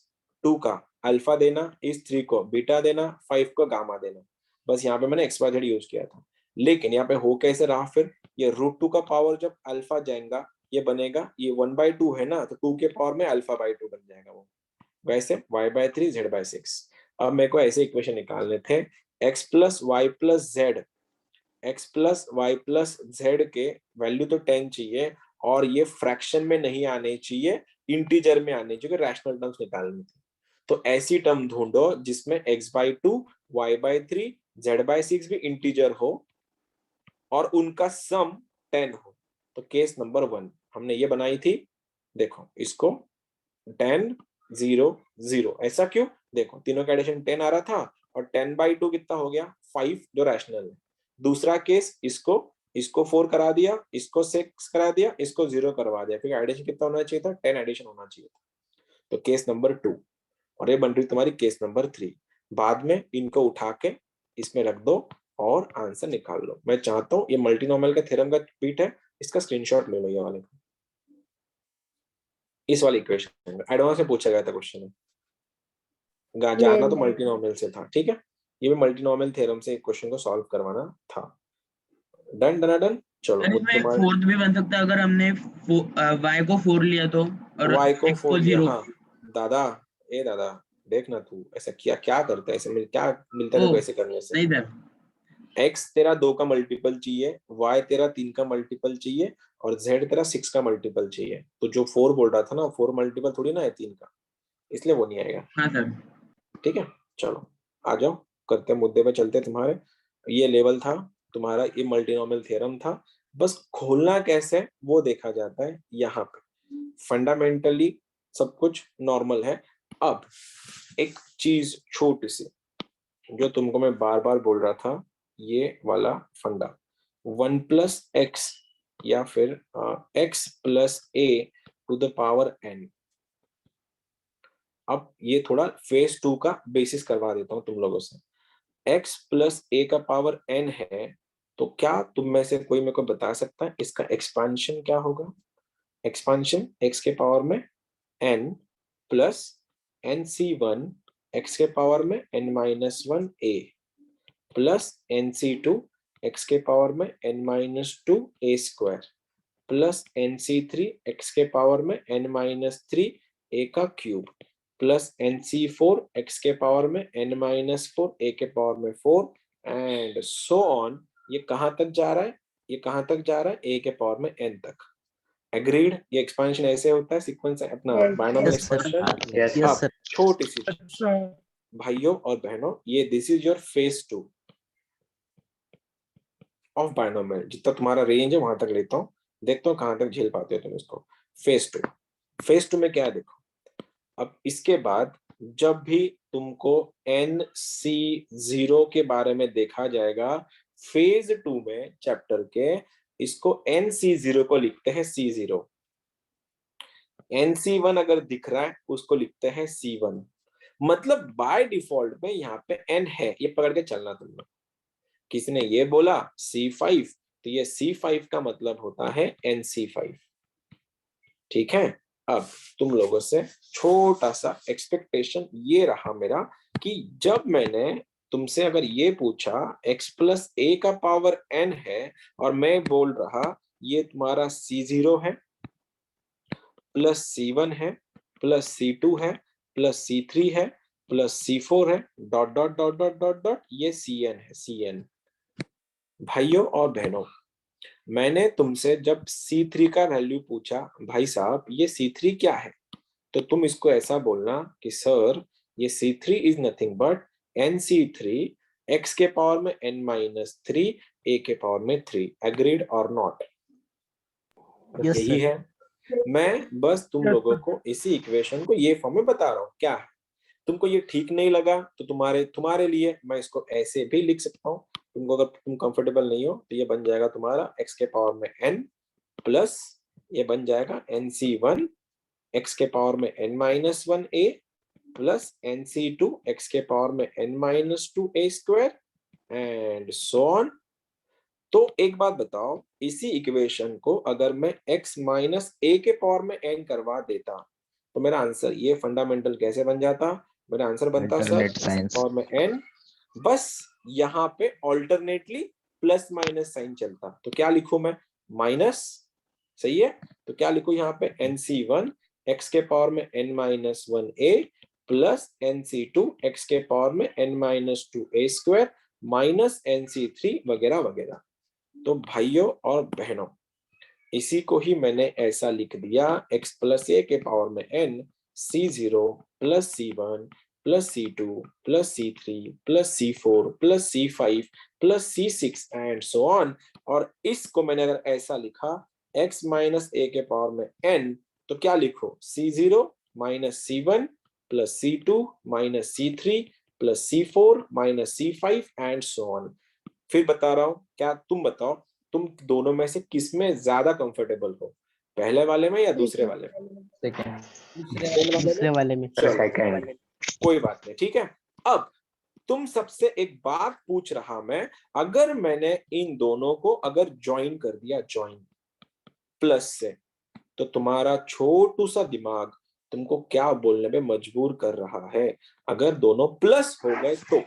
2 का अल्फा देना, इस 3 को बीटा देना, 5 को गामा देना। बस यहाँ पे मैंने XYZ यूज किया था। लेकिन यहाँ पे हो कैसे रहा फिर? ये √2 का पावर जब अल्फा जाएगा ये बनेगा, ये 1/2 है ना, तो 2 के पावर में अल्फा/2 बन जाएगा वो। वैसे y/3 z/6। अब मेरे को ऐसे इक्वेशन निकालने थे, x + y + z, x + y + z के वैल्यू तो 10 चाहिए और ये फ्रैक्शन में नहीं आने चाहिए, इंटीजर में आने चाहिए, रैशनल टर्म्स निकालनी थी। तो ऐसी टर्म ढूंढो जिसमें x/2, y/3, z/6 भी इंटीजर हो और उनका सम 10 हो। तो केस नंबर 1 हमने ये बनाई थी। देखो इसको 10 0 0, ऐसा क्यों? देखो तीनों का एडिशन 10 आ रहा था और 10/2 कितना हो गया? 5, जो रैशनल है। दूसरा केस इसको 4 करा दिया, इसको 6 करा दिया, इसको 0 करवा दिया, फिर एडिशन कितना होना चाहिए था? 10 एडिशन होना चाहिए था। तो केस नंबर 2, और ये बन रही तुम्हारी केस नंबर 3। बाद में इनको उठा के इसमें रख दो और आंसर निकाल लो। मैं चाहता हूं ये मल्टीनोमियल का थ्योरम का पीठ है, इसका स्क्रीनशॉट ले लो ये वाले, इस वाली इक्वेशन में एडवांस में पूछा गया था क्वेश्चन, जाना तो मल्टीनोमियल से था। ठीक है, ये भी मल्टीनोमियल थ्योरम से एक क्वेश्चन को सॉल्व करवाना था। Done done done. चलो सर इसमें तुम्हारे फोर्थ भी बन सकता है अगर हमने y को 4 लिया तो, और y को x 4 को लिया। 0। हाँ दादा, ए दादा देखना तू ऐसा क्या क्या करता है, ऐसे क्या मिलता है ओ देखो ऐसे करने से। नहीं सर, x तेरा 2 का मल्टीपल चाहिए, y तेरा 3 का मल्टीपल चाहिए और z तेरा 6 का मल्टीपल चाहिए। तो जो 4 बोल रहा था ना, 4 मल्टीपल थोड़ी ना है 3 का, इसलिए वो नहीं आएगा। हाँ सर। ठीक है, चलो आ जाओ, करते हैं मुद्दे पे चलते। तुम्हारे ये लेवल था तुम्हारा, ये मल्टीनोमियल थ्योरम था। बस खोलना कैसे वो देखा जाता है यहाँ पे। फंडामेंटली सब कुछ नॉर्मल है। अब एक चीज छोटी सी जो तुमको मैं बार बार बोल रहा था, ये वाला फंडा 1 + x या फिर x + a to the power n। अब ये थोड़ा फेज 2 का बेसिस करवा देता हूं तुम लोगों से। x + a का पावर n है, तो क्या तुम में से कोई मेरे को बता सकता है इसका एक्सपांशन क्या होगा? एक्सपांशन x के पावर में n प्लस nc1 x के पावर में n-1 a plus nc2 x के पावर में n-2 a² plus nc3 x के पावर में n-3 a का क्यूब प्लस nc4 x के पावर में n-4 a के पावर में 4 एंड सो ऑन। ये कहां तक जा रहा है? ये कहां तक जा रहा है? a के पावर में n तक। एग्रीड? ये एक्सपेंशन ऐसे होता है, सीक्वेंस है अपना binomial Yes, sir. Expansion. Yes, Yes, अब sir. छोटी सी भाइयों और बहनों, ये this is your phase 2 of binomial. जितना तुम्हारा रेंज है वहां तक लेता हूँ, देखता हूँ कहां तक झेल पाते हो तुम इसको। फेज 2, फेज 2 में क्या है देखो। अब इसके बाद जब भी तुमको NC0 के बारे में देखा जाएगा फेज 2 में चैप्टर के, इसको NC0 को लिखते हैं C0। NC1 अगर दिख रहा है उसको लिखते हैं C1। मतलब बाय डिफॉल्ट में यहाँ पे n है, ये पकड़ के चलना तुम लोग। किसी ने ये बोला C5, तो ये C5 का मतलब होता है NC5। ठीक है, अब तुम लोगों से छोटा सा एक्सपेक्टेशन ये रहा मेरा कि जब मैंने तुमसे अगर ये पूछा x + a का पावर n है और मैं बोल रहा ये तुम्हारा C0 है प्लस C1 है प्लस C2 है प्लस C3 है प्लस C4 है dot dot dot dot dot dot, ये Cn है। Cn भाइयों और बहनों, मैंने तुमसे जब C3 का वैल्यू पूछा, भाई साहब ये C3 क्या है, तो तुम इसको ऐसा बोलना कि सर ये C3 is nothing but NC3 x के पावर में n-3 a के पावर में 3। एग्रीड और नॉट? यही है। मैं बस तुम लोगों को इसी इक्वेशन को ये फॉर्म में बता रहा हूँ क्या है। तुमको ये ठीक नहीं लगा तो तुम्हारे लिए मैं इसको ऐसे भी लिख सकता हूँ। तुमको अगर तुम कंफर्टेबल नहीं हो तो ये बन जाएगा तुम्हारा x के पावर में n प्लस ये बन जाएगा NC1 x के पावर में n-1a प्लस NC2 x के पावर में n-2a square and so on. तो एक बात बताओ, इसी इक्वेशन को अगर मैं x माइनस a के पावर में n करवा देता तो मेरा आंसर ये फंडामेंटल कैसे बन जाता? मेरा आंसर बनता sir Alternate x signs. Power में n, बस यहाँ पे ऑल्टरनेटली प्लस माइनस साइन चलता। तो क्या लिखूं मैं? माइनस, सही है। तो क्या लिखूं यहाँ पे? NC1 x के पावर में n-1a प्लस NC2 x के पावर में n-2a स्क्वायर माइनस NC3 वगैरह वगैरह। तो भाइयों और बहनों, इसी को ही मैंने ऐसा लिख दिया x प्लस a के पावर में n C0 plus C1 plus C2 plus C3 plus C4 plus C5 plus C6 and so on. और इसको मैंने अगर ऐसा लिखा x माइनस a के पावर में n, तो क्या लिखो? C0 minus C1 plus C2 minus C3 plus C4 minus C5 and so on. फिर बता रहा हूं, क्या तुम बताओ, तुम दोनों में से किस में ज्यादा कंफर्टेबल हो, पहले वाले में या दूसरे वाले में? दूसरे वाले में। सेकंड। कोई बात नहीं, ठीक है। अब तुम सबसे एक बात पूछ रहा मैं, अगर मैंने इन दोनों को अगर ज्वाइन कर दिया, ज्वाइन प्लस से, तो तुम्हारा छोटू सा दिमाग तुमको क्या बोलने पे मजबूर कर रहा है? अगर दोनों प्लस हो गए तो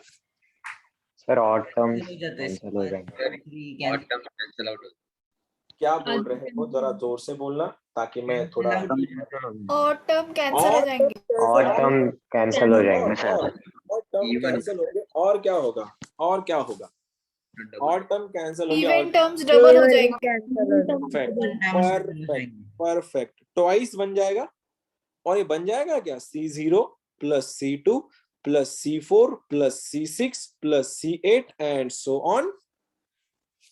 सर ऑड टर्म कैंसिल हो जाएंगे। क्या बोल रहे हो? जरा जोर से बोलना ताकि मैं थोड़ा और टर्म कैंसिल हो जाएंगे। ऑड टर्म कैंसिल हो जाएंगे सर। और टर्म कैंसिल होंगे और क्या होगा? और क्या होगा? और टर्म कैंसिल होंगे इवन और टर्म्स डबल हो जाएंगे। परफेक्ट परफेक्ट, ट्वाइस बन जाएगा। और ये बन जाएगा क्या? C0 plus C2 plus C4 plus C6 plus C8 and so on.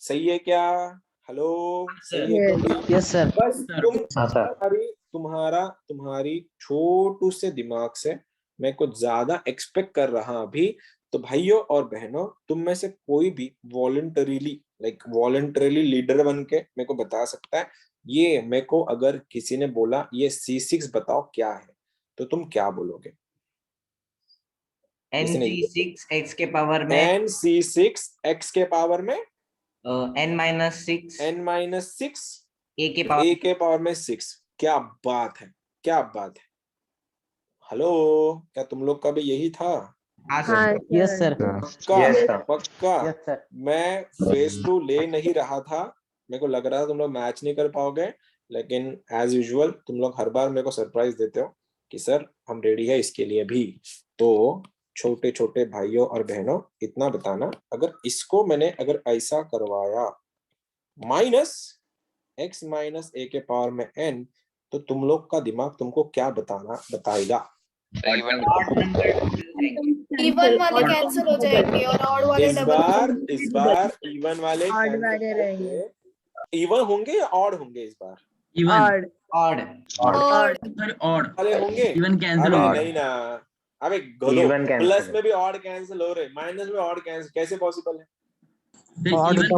सही है क्या? हेलो, सही है कोई? Yes sir. बस हाँ सर। तुम्हारी छोटू से दिमाग से मैं कुछ ज्यादा एक्सपेक्ट कर रहा अभी। तो भाइयों और बहनों, तुम में से कोई भी वॉलंटरीली लीडर बन के मेरे को बता सकता है। ये मेरे को अगर किसी ने बोला ये C6 बताओ क्या है, तो तुम क्या बोलोगे? NC6 x के पावर में NC6 x के पावर में n-6 n-6 a के a के पावर में 6। क्या बात है, क्या बात है। हेलो, क्या तुम लोग का भी यही था? हाँ यस सर। पक्का? Yes, sir. पक्का? Yes sir. मैं फेस टू ले नहीं रहा था, मेरे को लग रहा था तुम लोग मैच नहीं कर पाओगे, लेकिन एज यूजुअल तुम लोग हर बार मेरे को सरप्राइज देते हो कि सर हम रेडी है इसके लिए भी। तो छोटे छोटे भाइयों और बहनों, इतना बताना, अगर इसको मैंने अगर ऐसा करवाया माइनस x माइनस a के पावर में n, तो तुम लोग का दिमाग तुमको क्या बताएगा? इवन वाले कैंसिल हो जाएंगे और ऑड वाले इस बार इवन वाले रहेंगे। इवन होंगे या ऑड होंगे? इस बार इवन odd ऑड वाले होंगे। इवन कैंसिल अबे हो नहीं ना, अबे Even cancel प्लस है। में भी ऑड कैंसिल हो रहे, माइनस में ऑड कैंसिल कैसे पॉसिबल है? इवन कैंसिल हो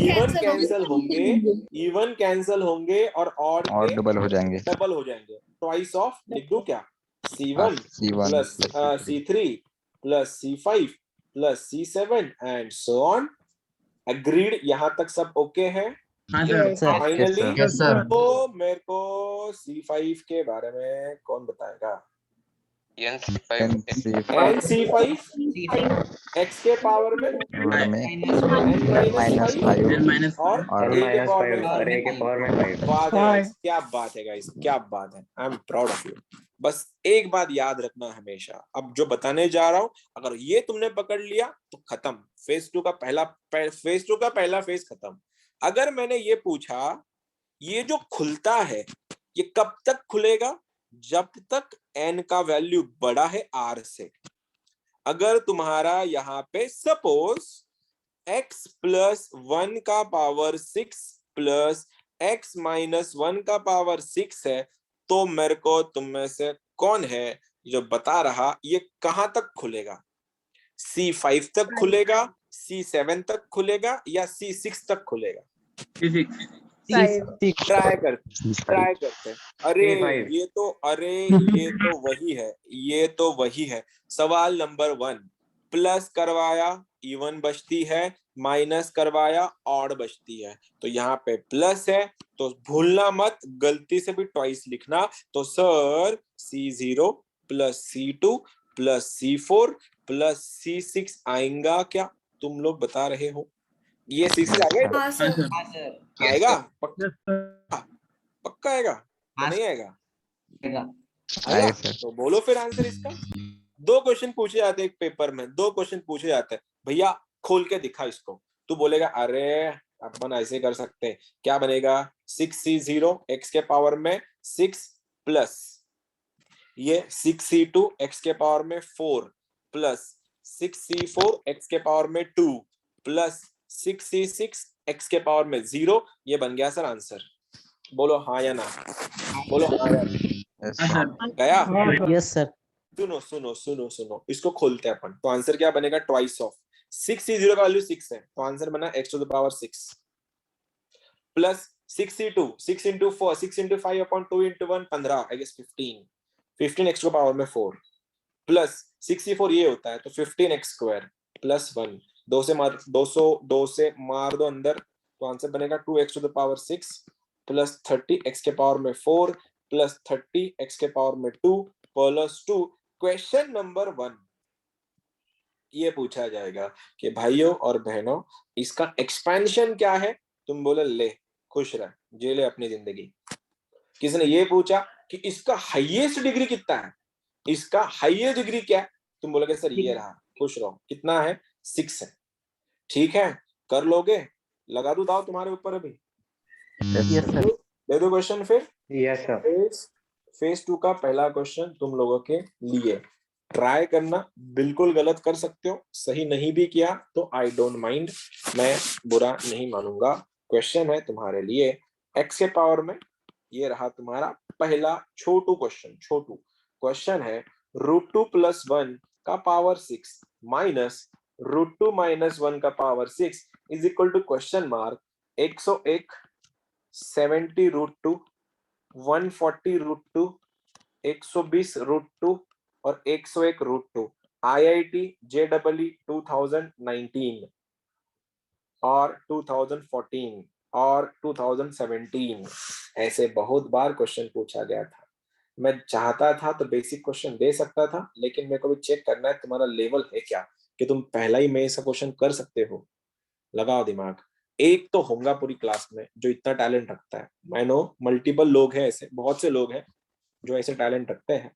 इवन कैंसिल होंगे, इवन कैंसिल होंगे और ऑड और डबल हो जाएंगे। डबल हो जाएंगे। ट्वाइस ऑफ लिख दूं क्या? C1 C1 plus C3 plus C5 plus C7 and so on. Agreed? यहाँ तक सब ओके है? हाँ सर। Finally Yes, sir. तो मेरे को C5 के बारे में कौन बताएगा? NC5 NC5 x के पावर में n-5 और और a के पावर में और a के पावर में 5। बात है guys, क्या बात है गाइस, क्या बात है। I am proud of you. बस एक बात याद रखना हमेशा, अब जो बताने जा रहा हूं अगर ये तुमने पकड़ लिया तो खत्म, फेज टू का पहला फेज खत्म। अगर मैंने ये पूछा ये जो खुलता है ये कब तक खुलेगा, जब तक n का वैल्यू बड़ा है r से। अगर तुम्हारा यहाँ पे सपोज x प्लस 1 का पावर 6 प्लस x माइनस 1 का पावर 6 है, तो मेरे को तुम में से कौन है जो बता रहा ये कहां तक खुलेगा? C5 तक खुलेगा, C7 तक खुलेगा या C6 तक खुलेगा? ट्राई करते हैं। अरे C5 ये तो वही है। सवाल नंबर 1 प्लस करवाया इवन बचती है, माइनस करवाया ऑड बचती है, तो यहाँ पे प्लस है तो भूलना मत गलती से भी ट्वाइस लिखना। तो sir C0 plus C2 plus C4 plus C6 आएगा क्या? तुम लोग बता रहे हो ये C6 आएगा? हाँ सर। हाँ सर आएगा पक्का आएगा तो नहीं आएगा? आएगा तो बोलो फिर आंसर इसका। 2 क्वेश्चन पूछे जाते हैं एक पेपर में, 2 क्वेश्चन पूछे जाते हैं, भैया खोल के दिखा इसको। तू बोलेगा अरे अपन ऐसे कर सकते हैं, क्या बनेगा 6C0 x के पावर में 6 प्लस ये 6C2 x के पावर में 4 प्लस 6C4 x के पावर में 2 प्लस 6C6 x के पावर में 0। ये बन गया सर आंसर। बोलो हाँ या ना, बोलो हाँ या ना। गया? Yes sir. सुनो इसको खोलते हैं अपन। तो आंसर क्या बनेगा? ट्वाइस ऑफ 6C0 का वैल्यू 6 है तो आंसर बना x to the power 6 plus 6C2 6 into 4 6 into 5 upon 2 into 1 15 I guess 15 x to the power में 4 प्लस 6C4 ये होता है तो 15x स्क्वायर प्लस 1 2 से मार 2 से मार दो अंदर तो आंसर बनेगा 2x to the power 6 plus 30x के पावर में 4 प्लस 30x के पावर में 2 प्लस 2। क्वेश्चन नंबर 1 ये पूछा जाएगा कि भाइयों और बहनों इसका एक्सपेंशन क्या है? तुम बोले ले खुश रह जे ले अपनी जिंदगी। किसने ये पूछा कि इसका हाईएस्ट डिग्री कितना है, इसका हाईएस्ट डिग्री क्या है? तुम बोलोगे सर ये रहा, खुश रहो कितना है 6 है। ठीक है कर लोगे? लगा दूं दाव तुम्हारे ऊपर अभी? Yes sir. दे दो क्वेश्चन फिर। Yes sir. फेज 2 का पहला क्वेश्चन तुम लोगों के लिए ट्राई करना, बिल्कुल गलत कर सकते हो, सही नहीं भी किया तो आई डोंट माइंड, मैं बुरा नहीं मानूंगा। क्वेश्चन है तुम्हारे लिए x के पावर में, ये रहा तुम्हारा पहला छोटू क्वेश्चन है √2 प्लस 1 का पावर 6 माइनस √2 माइनस 1 का power 6 is equal to question mark 101 70√2 140√2 120√2 और 101√2। IIT JEE 2019 और 2014 और 2017 ऐसे बहुत बार क्वेश्चन पूछा गया था। मैं चाहता था तो बेसिक क्वेश्चन दे सकता था, लेकिन मेरे को भी चेक करना है तुम्हारा लेवल है क्या, कि तुम पहला ही में ऐसा क्वेश्चन कर सकते हो। लगाओ दिमाग। एक तो होगा पूरी क्लास में जो इतना टैलेंट रखता है। मैं नो मल्टीपल लोग हैं, ऐसे बहुत से लोग हैं जो ऐसे टैलेंट रखते हैं।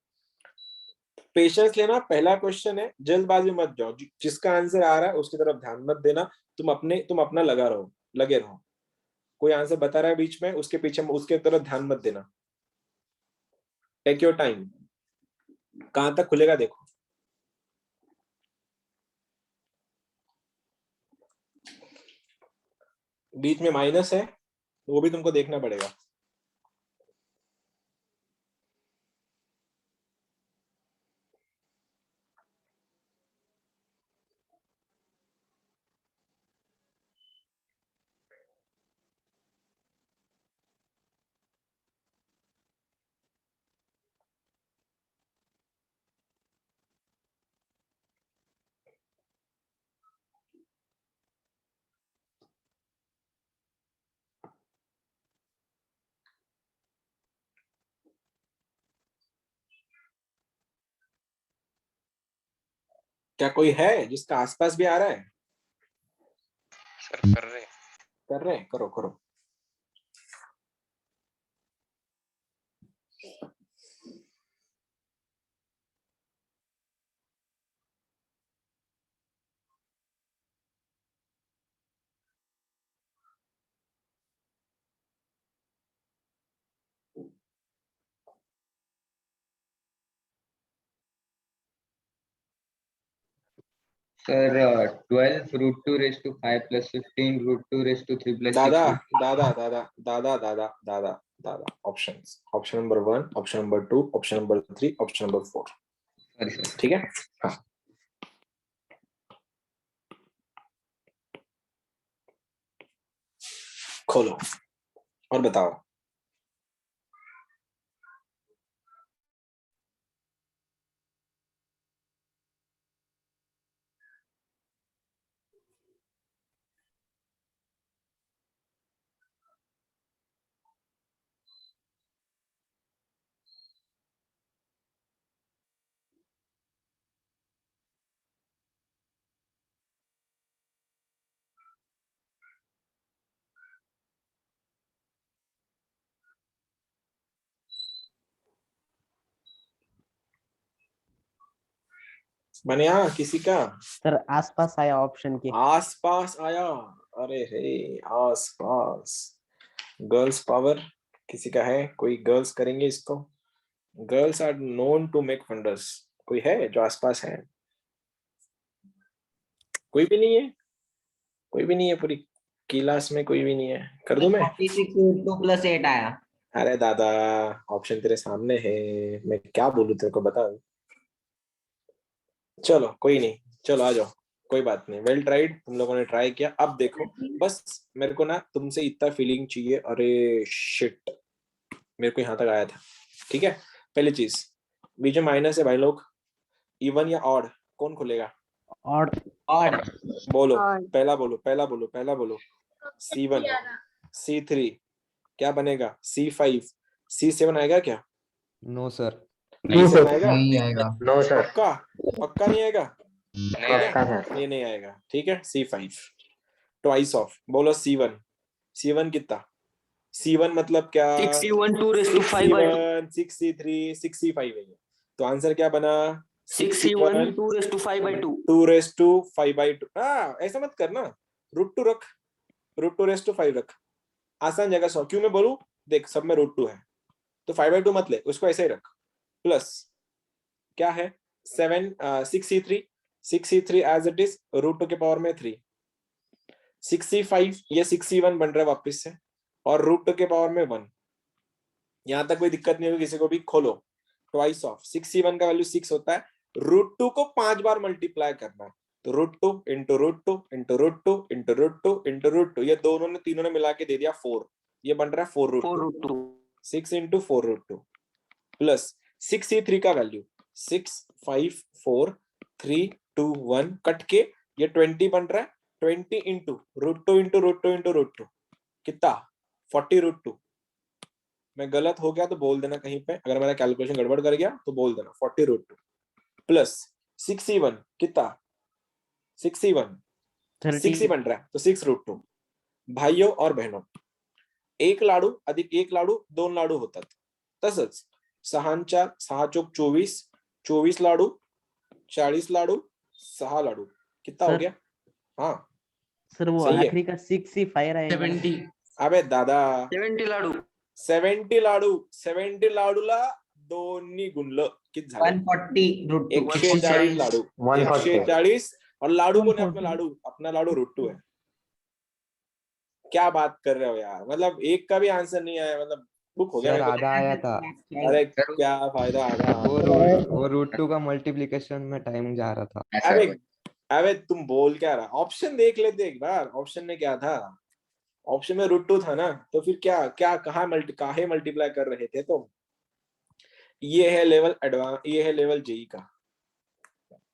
पेशेंस लेना। पहला क्वेश्चन है, जल्दबाजी मत जाओ, जिसका आंसर आ रहा है उसकी तरफ ध्यान मत देना। तुम अपना लगे रहो। कोई आंसर बता रहा है बीच में, उसके पीछे उसके तरफ ध्यान मत देना। Take your time. कहां तक खुलेगा देखो। बीच में माइनस है वो भी तुमको देखना पड़ेगा। क्या कोई है जिसका आसपास भी आ रहा है? सर कर रहे हैं, करो करो। Sir 12 root 2 raise to 5 plus 15 root 2 raise to 3 plus 6 दादा options, option number 1, option number 2, option number 3, option number 4। Sorry sir. ठीक है, हाँ खोलो और बताओ। बनिया किसी का सर आसपास आया ऑप्शन के। आसपास आया? अरे हे आसपास, गर्ल्स पावर किसी का है? कोई गर्ल्स करेंगे इसको? Girls are known to make wonders. कोई है जो आसपास है? कोई भी नहीं है? कोई भी नहीं है पूरी क्लास में? कोई भी नहीं है? कर दूं मैं? 46 रूट 2 प्लस 8 आया। अरे दादा ऑप्शन तेरे सामने है, मैं क्या बोलूं तेरे को बता। चलो कोई नहीं, चलो आ जाओ, कोई बात नहीं, वेल ट्राइड, तुम लोगों ने ट्राई किया। अब देखो बस मेरे को ना तुमसे इतना फीलिंग चाहिए। अरे शिट, मेरे को यहाँ तक आया था। ठीक है, पहली चीज, बीच में माइनस है भाई लोग, इवन या ऑड कौन खुलेगा? और बोलो, Odd. पहला बोलो, पहला बोलो, पहला बोलो। C1, C3 क्या बनेगा? C5, C7 आएगा क्या? No sir. नहीं सर, आएगा? नहीं आएगा। No sir. पक्का? पक्का नहीं आएगा? पक्का सर। ये नहीं आएगा। ठीक है, C5 ट्वाइस ऑफ, बोलो C1। C1 कितना? C1 मतलब क्या? 6C1 2 raised to 5 by 6C1, 6C3, 6C5 है ये। तो आंसर क्या बना? 6C1 2 raised to 5 by 2। 2 raise to 5 by 2। ऐसा मत करना, √2 रख, √2 रेस टू 5 रख, आसान जगह 100 क्यों मैं बोलूं? देख सब में √2 है तो 5 बाई 2 मत ले, उसको ऐसे ही रख। प्लस क्या है? 6C3, 6C3 as it is √2 के पावर में 3, 6C5 ये 6C1 बन रहा है वापस से, और √2 के पावर में 1। यहां तक कोई दिक्कत नहीं होगी किसी को भी? खोलो, ट्वाइस ऑफ 6C1 का वैल्यू 6 होता है, √2 को 5 बार मल्टीप्लाई करना है, तो √2 इंटू √2 इंटू √2 इंटू √2 इंटू √2, ये दोनों ने तीनों ने मिला के दे दिया 4, ये बन रहा है 4√2। 6 इंटू 4√2 प्लस 6C3 का वैल्यू 6 5 4 3 2 1 कट के ये 20 बन रहा है, 20 इंटू √2 इंटू √2 इंटू √2 कितना? 40√2। मैं गलत हो गया तो बोल देना कहीं पे, अगर मेरा कैलकुलेशन गड़बड़ कर गया तो बोल देना। 40√2 प्लस 6C1 कितना? 6C1 6 ही बन रहा है तो 6√2। भाइयों और बहनों, एक लाडू अधिक एक लाडू 2 लाडू होतात, तसंच 6 4 6 चौक 24, 24 लाडू, 40 लाडू, 6 लाडू कितना हो सर, गया? हाँ सर वो सही है। आखिरी का 6C5 रहेगा। 70 अबे दादा 70 लाडू 70 लाडू, 70 लाडूला दोन्ही गुणलं किती झाले? 140 रूट 2। 140 लाडू, 140। 140, और लाडू कौन है? अपना लाडू, अपना लाडू √2 है। क्या बात कर रहे हो यार, मतलब एक का भी आंसर नहीं आया, मतलब बुक हो गया सर मेरे को आधा आया था। तो। अरे क्या फायदा आधा? वो √2 का मल्टीप्लिकेशन में टाइम जा रहा था। अबे अबे तुम बोल क्या रहा? ऑप्शन देख लेते एक बार, ऑप्शन में क्या था? ऑप्शन में √2 था ना, तो फिर क्या क्या काहे मल्टीप्लाई कर रहे थे तुम? ये है लेवल एडवांस, ये है लेवल जेई का।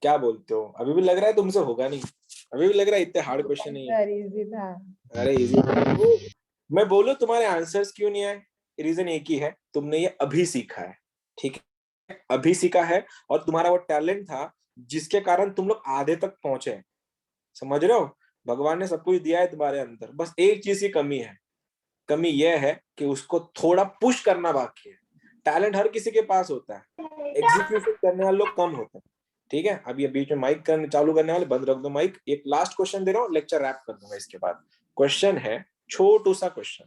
क्या बोलते हो? अभी भी लग रहा है तुमसे होगा नहीं? अभी भी लग रहा है इतने हार्ड क्वेश्चन नहीं है? इजी था। अरे इजी मैं बोलूं तुम्हारे आंसर्स क्यों नहीं आए? रीजन एक ही है, तुमने ये अभी सीखा है। ठीक है, अभी सीखा है, और तुम्हारा वो टैलेंट था जिसके कारण तुम लोग आधे तक पहुंचे। समझ रहे हो? भगवान ने सब कुछ दिया है तुम्हारे अंदर, बस एक चीज की कमी है। कमी यह है कि उसको थोड़ा पुश करना बाकी है। टैलेंट हर किसी के पास होता है, एग्जीक्यूशन करने वाले लोग कम होते हैं। ठीक है, अब ये बीच में माइक करने चालू करने वाले बंद रख दो माइक। एक लास्ट क्वेश्चन दे रहा हूँ, लेक्चर रैप कर दूंगा इसके बाद। क्वेश्चन है छोटू सा क्वेश्चन,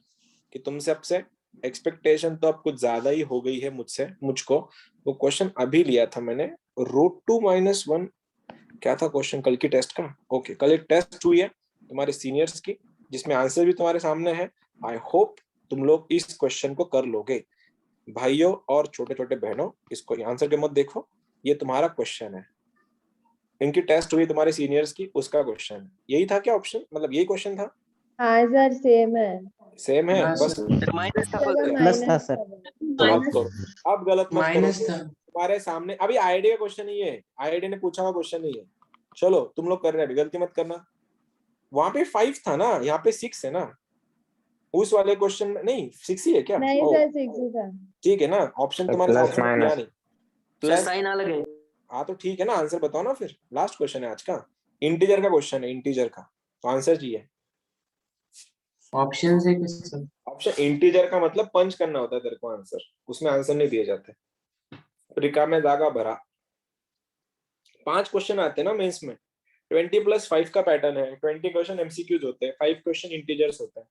कि तुमसे अब से एक्सपेक्टेशन तो अब कुछ ज्यादा ही हो गई है मुझसे, मुझको। वो क्वेश्चन अभी लिया था मैंने, √2 - 1 क्या था क्वेश्चन कल की टेस्ट का? ओके, कल एक टेस्ट हुई है तुम्हारे सीनियर्स की, जिसमें आंसर भी तुम्हारे सामने है। आई होप तुम लोग इस क्वेश्चन को कर लोगे। भाइयों और छोटे छोटे बहनों, इसको आंसर के मत देखो, ये तुम्हारा क्वेश्चन है। इनकी टेस्ट हुई तुम्हारे सीनियर्स की, उसका क्वेश्चन है। यही था क्या ऑप्शन? मतलब यही क्वेश्चन था? हाँ सर सेम है। सेम है, बस प्लस था सर। अब करो, अब गलत मत करो। माइनस था। तुम्हारे सामने अभी आईआईटी का क्वेश्चन ही है, आईआईटी ने पूछा हुआ क्वेश्चन नहीं है। चलो तुम लोग कर रहे हैं, अभी गलती मत करना। वहां पे 5 था ना, यहाँ पे 6 है ना। उस वाले क्वेश्चन में नहीं 6 ही है क्या? नहीं ओ, सर 6 ही था। ठीक है ना, ऑप्शन तो तुम्हारे प्लस ऑप्शन दिया माइनस। नहीं। प्लस साइन अलग है। हाँ तो ठीक है ना, आंसर बताओ ना फिर। लास्ट क्वेश्चन है आज का, इंटीजर का क्वेश्चन है, इंटीजर का, तो आंसर चाहिए। ऑप्शन से कैसे? ऑप्शन इंटीजर का मतलब पंच करना होता है तेरे को आंसर, उसमें आंसर नहीं दिए जाते। रिका में धागा भरा। 5 क्वेश्चन आते हैं ना मेंस में, 20+5 का पैटर्न है। 20 क्वेश्चन एमसीक्यूज होते हैं, 5 क्वेश्चन इंटीजर्स होते हैं।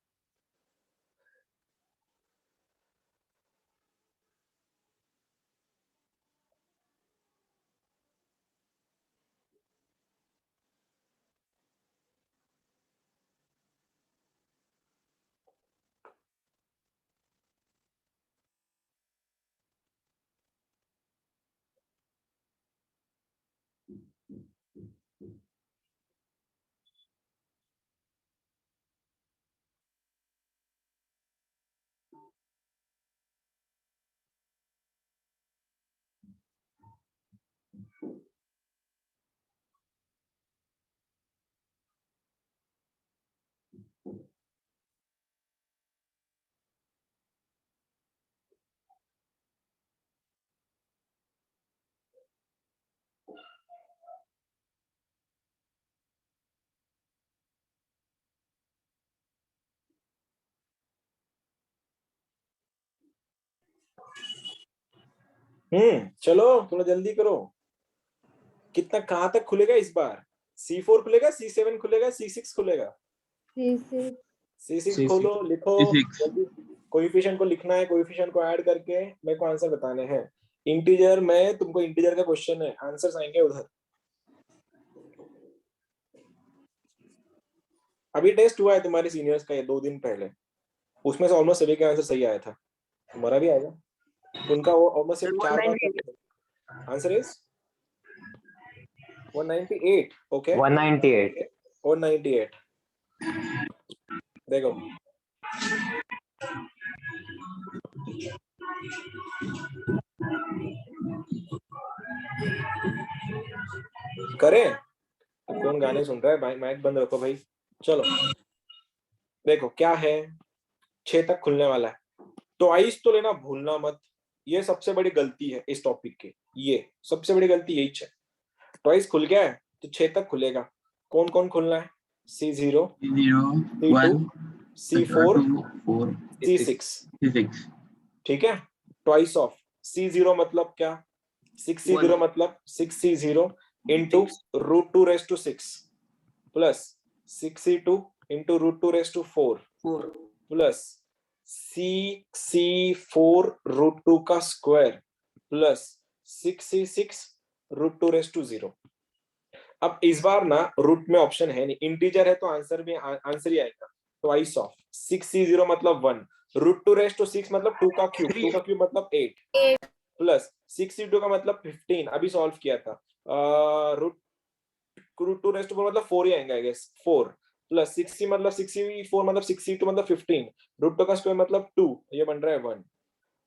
चलो थोड़ा जल्दी करो। कितना कहाँ तक खुलेगा इस बार? C4 खुलेगा, C7 खुलेगा, C6 खुलेगा? C6। C6 खोलो, लिखो जल्दी। कोएफिशिएंट को लिखना है, कोएफिशिएंट को ऐड करके मेरे को आंसर बताने हैं। इंटीजर में तुमको इंटीजर का क्वेश्चन है, आंसर्स आएंगे उधर। अभी टेस्ट हुआ है तुम्हारे सीनियर्स का, ये 2 दिन पहले, उसमें से ऑलमोस्ट सभी के आंसर सही आया था। तुम्हारा भी आएगा, उनका वो ऑलमोस्ट 4 आंसर इज 198। ओके 198। 198। देखो करें। कौन गाने सुन रहा है भाई? माइक बंद रखो भाई। चलो देखो क्या है, 6 तक खुलने वाला है। ट्वाइस तो लेना भूलना मत, ये सबसे बड़ी गलती है इस टॉपिक की, ये सबसे बड़ी गलती यही है। ट्वाइस खुल गया है तो 6 तक खुलेगा। कौन कौन खुलना है? C0, 0 C2, 1 C4, 2 4 C6। 6। ठीक है, ट्वाइस ऑफ C0 मतलब क्या? 6C0 मतलब 6C0 into √2⁻6 plus 6C2 into √2⁻4 plus 6C4 √2 का स्क्वायर प्लस 6C6 √2⁻0। अब इस बार ना रूट में ऑप्शन है नहीं, इंटीजर है तो आंसर भी आंसर ही आएगा। ट्वाइस ऑफ 6C0 मतलब 1, √2⁻6 मतलब 2 का क्यूब, 2 का क्यूब मतलब 8 प्लस 6C2 का मतलब 15, अभी सॉल्व किया था। √2⁻4 मतलब 4 ही आएगा आई गेस, 4 प्लस 6C मतलब 6C4 मतलब 6C2 मतलब 15, √2 का स्क्वायर मतलब 2, ये बन रहा है 1।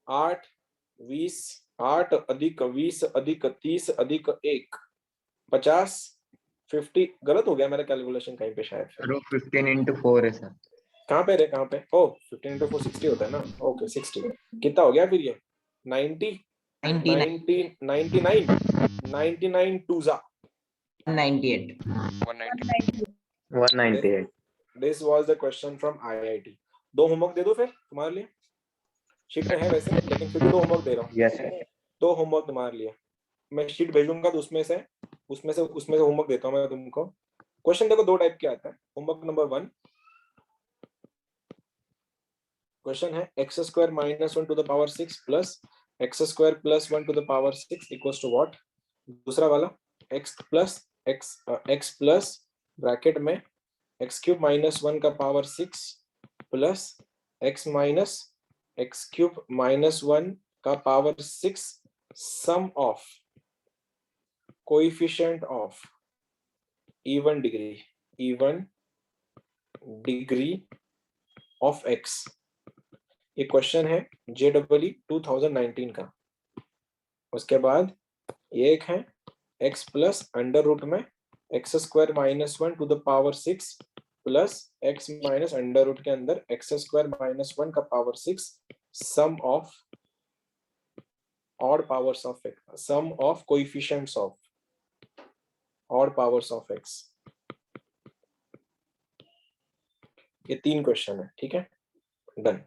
8 20 8 अधिक 20 अधिक 30 अधिक 1 50 50। गलत हो गया मेरा कैलकुलेशन कहीं पे शायद। 15 into 4 है सर। कहाँ पे रे, कहाँ पे? ओ 15 into 4 60 होता है ना। ओके 60 कितना हो गया फिर ये? 90 90 99 99 2 98। 198। This was the question from IIT। 2 homework दे दो फिर तुम्हारे लिए, शीट में है वैसे, लेकिन फिर भी 2 होमवर्क दे रहा हूँ। Yes sir. 2 होमवर्क तुम्हारे लिए, मैं शीट भेजूंगा तो उसमें से होमवर्क देता हूँ मैं तुमको। क्वेश्चन देखो 2 टाइप के आता है। होमवर्क नंबर 1 क्वेश्चन है x² - 1 to the power 6 plus x² + 1 to the power 6 equals to what? दूसरा वाला x + x प्लस ब्रैकेट में x क्यूब माइनस 1 का power 6 plus x minus x cube minus 1 का power 6 sum of coefficient of even degree of x। ये क्वेश्चन है JEE 2019 का। उसके बाद ये एक है x प्लस अंडर रूट में x square minus 1 to the power 6 plus x minus under root के अंदर x स्क्वायर माइनस 1 का power 6 sum of odd powers of x, sum of coefficients of odd powers of x। ये 3 question है, ठीक है, done.